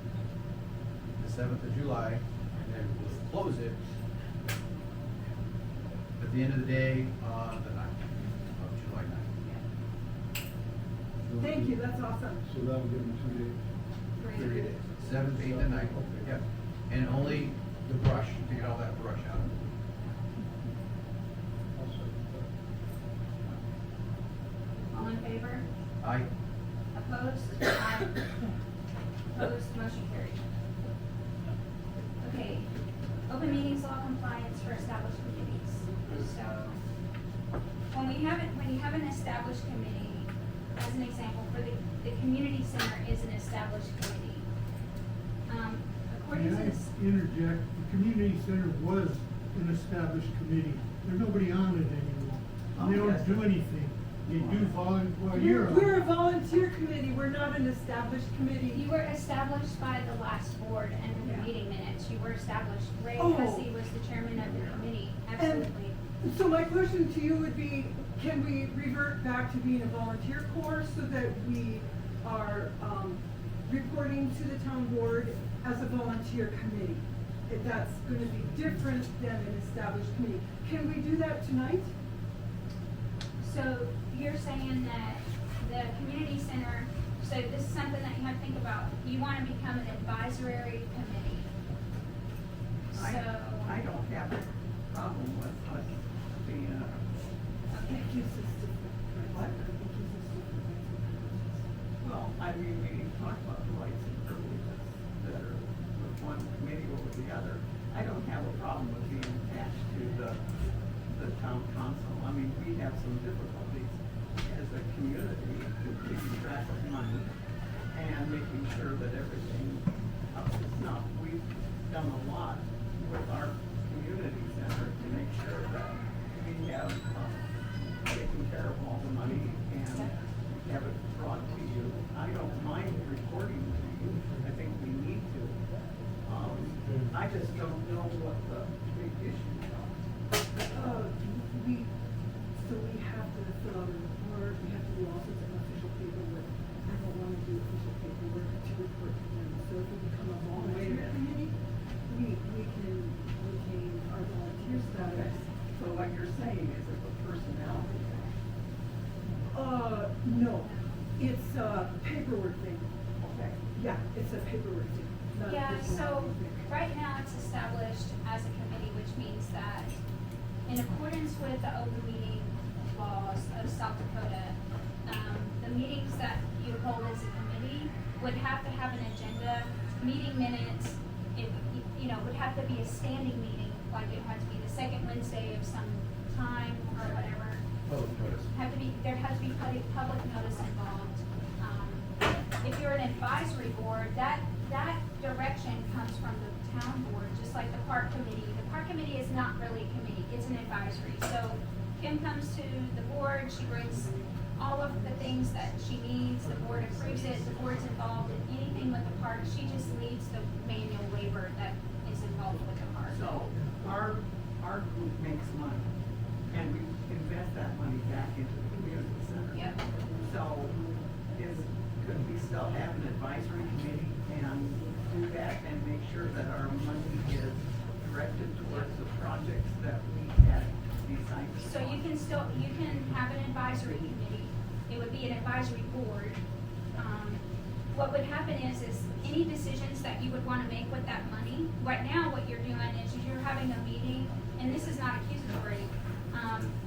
the 7th of July, and then we'll close it at the end of the day on the 9th of July 9th. Thank you, that's awesome. So that'll give them 2 days. 30 days, 7th, 8th, and 9th, yep. And only the brush, to get all that brush out. I'll second that. favor? Aye. Opposed? Aye. Opposed, motion carried. Okay, open meetings law compliance for established committees. So, when you have an established committee, as an example, for the community center is an established committee. According Can to I this, interject? The community center was an established committee. There's nobody on it anymore. And they don't do anything. They do volunteer, well, you're on. We're a volunteer committee, we're not an established committee. you were established by the last board and in the Yeah. meeting minutes, you were established. Ray Oh. Hussey was the chairman of the committee, absolutely. So my question to you would be, can we revert back to being a volunteer corps so that we are, reporting to the town board as a volunteer committee? If that's gonna be different than an established committee. Can we do that tonight? So you're saying that the community center, so this is something that you have to think about, you wanna become an advisory committee. So. I don't have a problem with us being a. Okay. What? Well, I mean, we talk about the rights and privileges that are with one committee over the other. I don't have a problem with being attached to the town council. I mean, we have some difficulties as a community with keeping track of money and making sure that everything up to snuff. We've done a lot with our community center to make sure that we have taken care of all the money and have it brought to you. I don't mind reporting to you. I think we need to. I just don't know what the big issues are. We have to fill out a report, we have to do all sorts of official paperwork. I don't wanna do official paperwork to report to them. So if we become a volunteer committee, we can retain our volunteer status. So what you're saying is it's a personality thing. No, it's a paperwork thing. Okay. Yeah, it's a paperwork thing. not a Yeah, so personality thing. right now it's established as a committee, which means that in accordance with the open meeting laws of South Dakota, the meetings that you hold as a committee would have to have an agenda, meeting minutes, it, would have to be a standing meeting, like it had to be the second Wednesday of some time or whatever. Public notice. There has to be public notice involved. If you're an advisory board, that direction comes from the town board, just like the park committee. The park committee is not really a committee, it's an advisory. So Kim comes to the board, she brings all of the things that she needs, the board approves it, the board's involved in anything with the park, she just needs the manual labor that is involved with the park. So our group makes money and we invest that money back into the community center. Yep. So could we still have an advisory committee and do that and make sure that our money is directed towards the projects that we had designed? So you can have an advisory committee, it would be an advisory board. What would happen is any decisions that you would wanna make with that money, right now what you're doing is you're having a meeting, and this is not accusatory,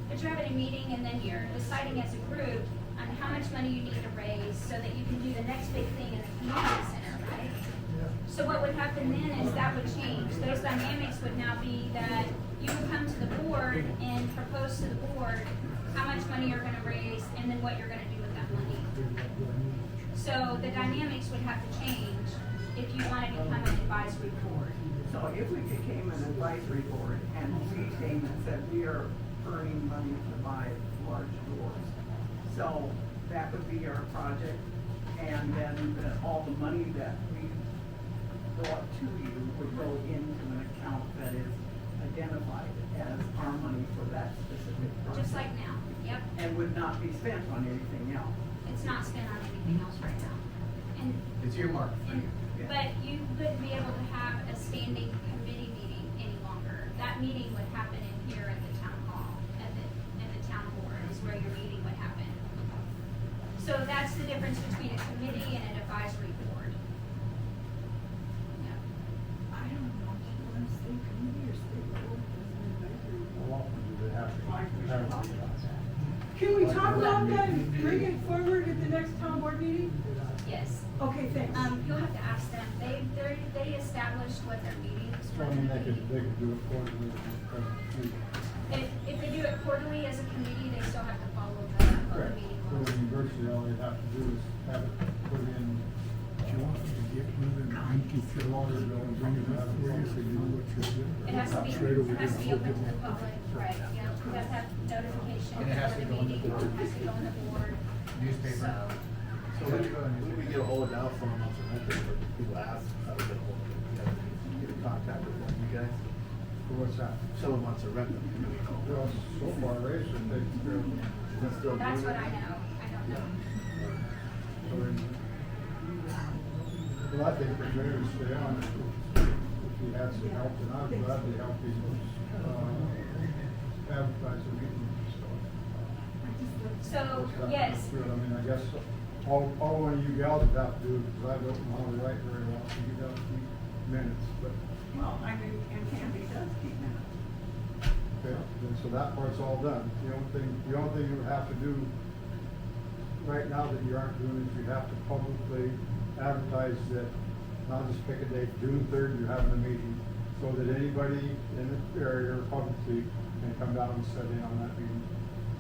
but you're having a meeting and then you're deciding as a group on how much money you need to raise so that you can do the next big thing in the community center, right? So what would happen then is that would change. Those dynamics would now be that you would come to the board and propose to the board how much money you're gonna raise and then what you're gonna do with that money. So the dynamics would have to change if you wanna become an advisory board. So if we became an advisory board and we came and said we are earning money to buy large doors, so that would be our project, and then all the money that we brought to you would go into an account that is identified as our money for that specific project. Just like now, yep. And would not be spent on anything else. It's not spent on anything else right now. And It's earmarked for you. But you wouldn't be able to have a standing committee meeting any longer. That meeting would happen in here at the town hall, at the town board is where your meeting would happen. So that's the difference between a committee and an advisory board. Yeah. I don't know, do you want to stay committee or stay board as an advisory? How often do they have to? Like we should talk about that. Can we talk How about then bring it forward at the next town board meeting? Yes. Okay, thanks. You'll have to ask them. They established what their meetings So were I mean, gonna be. they could do it quarterly. If they do it quarterly as a committee, they still have to follow the open meeting So laws. virtually all you'd have to do is have it put in. Do you want me to get one of them empty The water bill and bring it out for you so you know what you're doing? It has to be, Straight over it has to be here. open to the public, right, yeah, you have to have notification And it has for to the go on the meeting, board. it has to go on the board. Newspaper. So, So when we get a hold of now, someone wants to rent it, or people ask, how to get a hold of it, you guys get in contact with one of you guys? For what's that? Someone wants to rent them. Well, so far, Ray's been taking care of it. Is that still that's doing what it? I know, I don't know. So then, well, I think the mayor would stay on it if he had some help, and I'd gladly help him, advertise the meeting, so. So, What's that yes, do it? I mean, I guess all one of you gals would have to do, because I don't know how to write very well, so you gotta keep minutes, but, Well, I mean, and Canby does keep minutes. okay, then, so that part's all done. The only thing you would have to do right now that you aren't doing is you have to publicly advertise that, and I'll just pick a date, June 3rd, you're having a meeting, so that anybody in the area or publicly can come down and sit in on that meeting.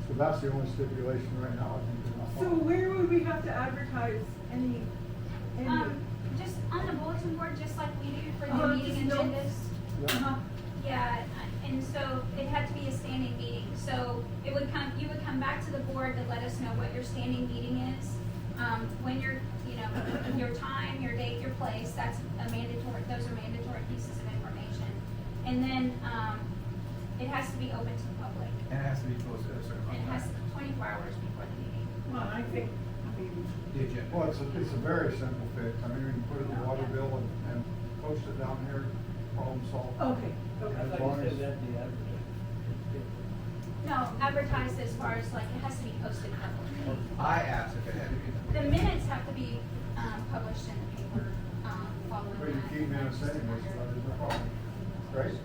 So that's the only stipulation right now, I think. in our So policy. where would we have to advertise any? just on the bulletin board, just like we do for the Uh-huh, meeting just notes. agendas. Yeah. Uh-huh. Yeah, and so it had to be a standing meeting, so you would come back to the board to let us know what your standing meeting is. When your time, your date, your place, that's a mandatory, those are mandatory pieces of information. And then, it has to be open to the public, And it has to be posted at a certain and it amount has of to time. be 24 hours before the meeting. Well, I think, The agenda. Well, it's a very simple fix. I mean, we can put it in the water bill and post it down here, problem solved. Okay, I okay. As thought long you as- said that the advertising. No, advertised as far as like, it has to be posted publicly. I asked if it had to be. The minutes have to be, published in the paper, following But you that. keep minutes anyways, so there's no problem, right?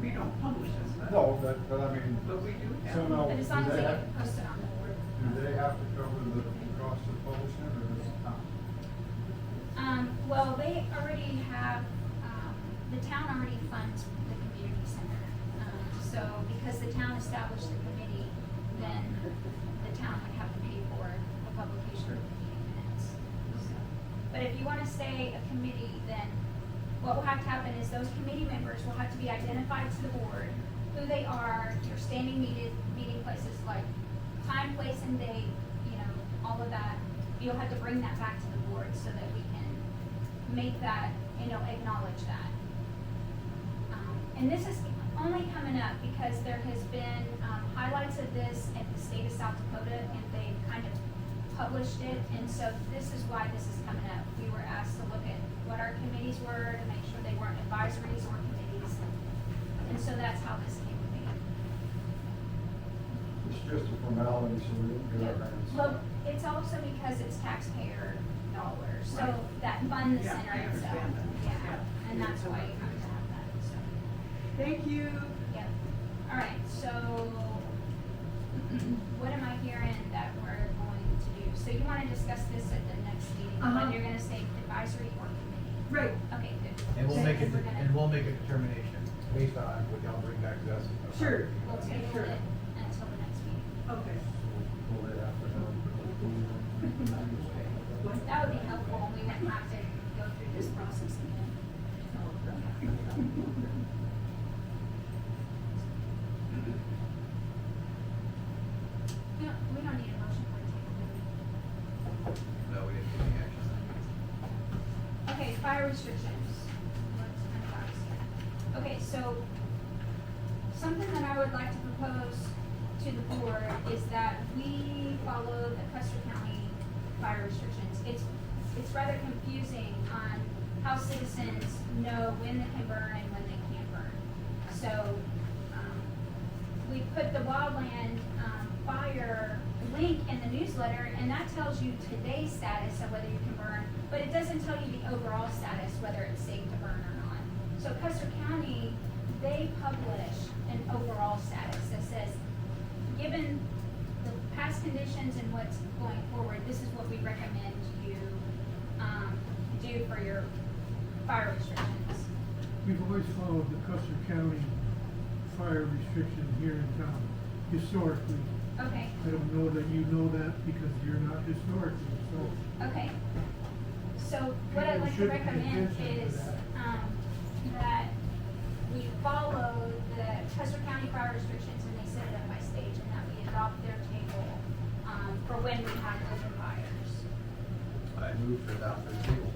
we don't publish this, but. No, but I mean, But we do have. so now, But do as long as they they have, get posted on the board. do they have to cover the cost of publishing or does it not? Well, they already have, the town already funds the community center. So because the town established the committee, then the town would have to pay for the publication of the meeting minutes. So, but if you wanna say a committee, then what will have to happen is those committee members will have to be identified to the board, who they are, your standing meeting places like time, place, and date, all of that. You'll have to bring that back to the board so that we can make that, acknowledge that. And this is only coming up because there has been, highlights of this at the state of South Dakota, and they kind of published it, and so this is why this is coming up. We were asked to look at what our committees were, to make sure they weren't advisories or committees, and so that's how this came to be. It's just a formality, so we don't get our hands. Well, it's also because it's taxpayer dollars, so Right. that fund the Yeah, center I itself. understand that. Yeah, and that's why you have to have that, so, Thank you. yeah. All right, so what am I hearing that we're going to do? So you wanna discuss this at the next meeting, Uh-huh. when you're gonna say advisory or committee? Right. Okay, good. And we'll make it, We're gonna- and we'll make a determination based on what y'all bring back to us. Sure. We'll table Sure. it until the next meeting. Okay. Pull it after now. That would be helpful, and we wouldn't have to go through this process again. We don't need a motion for a table, do we? No, we didn't take any action. Okay, fire restrictions. Let's unbox here. Okay, so something that I would like to propose to the board is that we follow the Custer County fire restrictions. It's rather confusing on how citizens know when they can burn and when they can't burn. So, we put the wildland, fire link in the newsletter, and that tells you today's status of whether you can burn, but it doesn't tell you the overall status, whether it's safe to burn or not. So Custer County, they publish an overall status that says, given the past past conditions and what's going forward, this is what we recommend you, do for your fire restrictions. We've always followed the Custer County fire restriction here in town, historically. Okay, I don't know that you know that because you're not historically, so. okay. So what I'd like to Should pay recommend attention to is, that. that we follow the Custer County fire restrictions and they set it up by stage, and that we adopt their table, for when we have open fires. I move to adopt the table.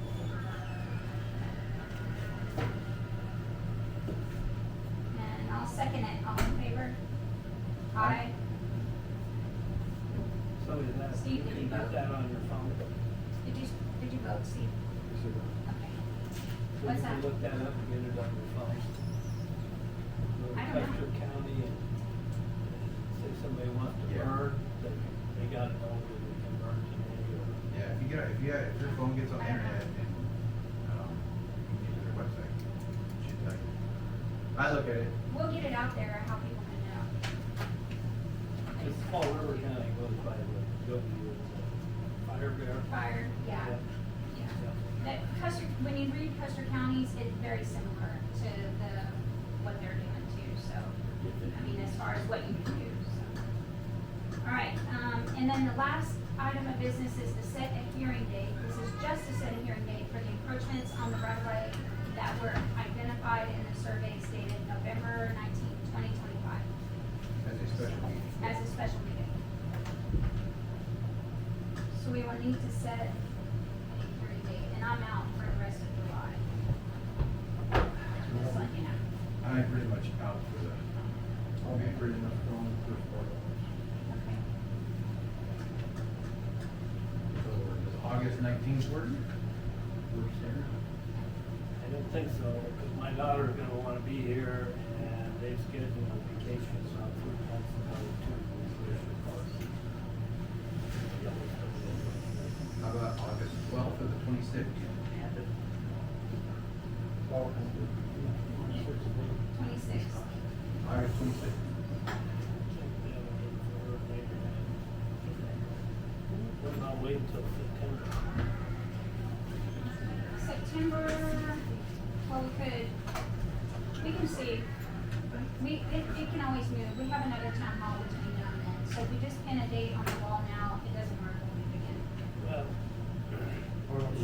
And I'll second it, all in favor? Aye. So is that, Steve, did you you got vote? that on your phone? Did you vote, Steve? Okay. So What's you can that? look that up and get it on your phone. Go to I don't know. Custer County and say somebody wants to Yeah. burn, they got it all, they can burn today or. Yeah, if your phone gets on the internet and, you can get to their website, it should tell you. I look at it, We'll get it out there, how people can know. Because Fall River County goes by the W, Fire Bear. Fire, yeah. That Custer, when you read Custer counties, it's very similar to what they're doing too, so, I mean, as far as what you can do, so. All right, and then the last item of business is to set a hearing date. This is just to set a hearing date for the encroachments on the right of way that were identified in the survey stated November 19, 2025, as a special meeting. as a special meeting. So we will need to set a hearing date, and I'm out for the rest of July. Just letting you know. I'm pretty much out for the, I'll be pretty much gone the first part of it. Okay. so does August 19th work? I don't think so, because my daughter's gonna wanna be here, and they've scheduled a vacation, so I'm sure that's another 2 weeks. How about August 12th or the 26th? 26. August 26th. What about waiting till September? September, well, we can see. It can always move. We have another town hall between now and then. So if we just pin a date on the wall now, it doesn't work when we begin. Well,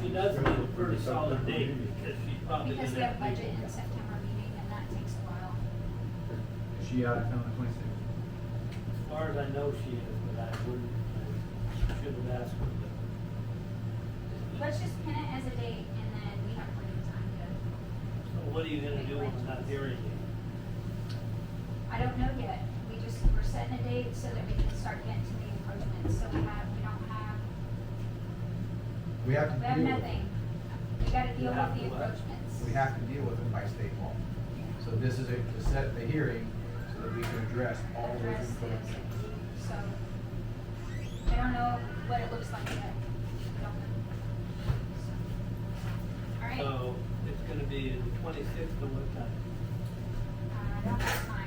she does need a pretty solid date, because she's probably Because we gonna have have to budget in be. the September meeting, and that takes a while. Is she out of town the 26th? As far as I know, she is, but I wouldn't, I should have asked her. Let's just pin it as a date, and then we have plenty of time to. So what are you gonna do when that hearing is? I don't know yet. We're setting a date so that we can start getting to the encroachments. So we have We have to deal with nothing. We gotta deal with the have to what? encroachments. We have to deal with them by state law. So this is to set the hearing so that we can address all those Address this. encroachments. So, I don't know what it looks like yet. I don't know. So, all right. So, it's gonna be the 26th of what time? I don't have time.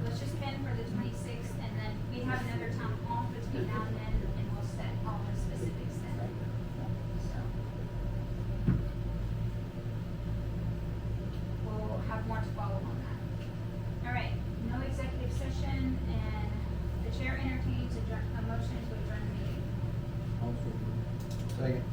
Let's just pin for the 26th, and then we have another town hall between now and then, and we'll set all the specifics then. So. We'll have more to follow on that. All right, no executive session, and the chair entertains a motion to adjourn the meeting. Second.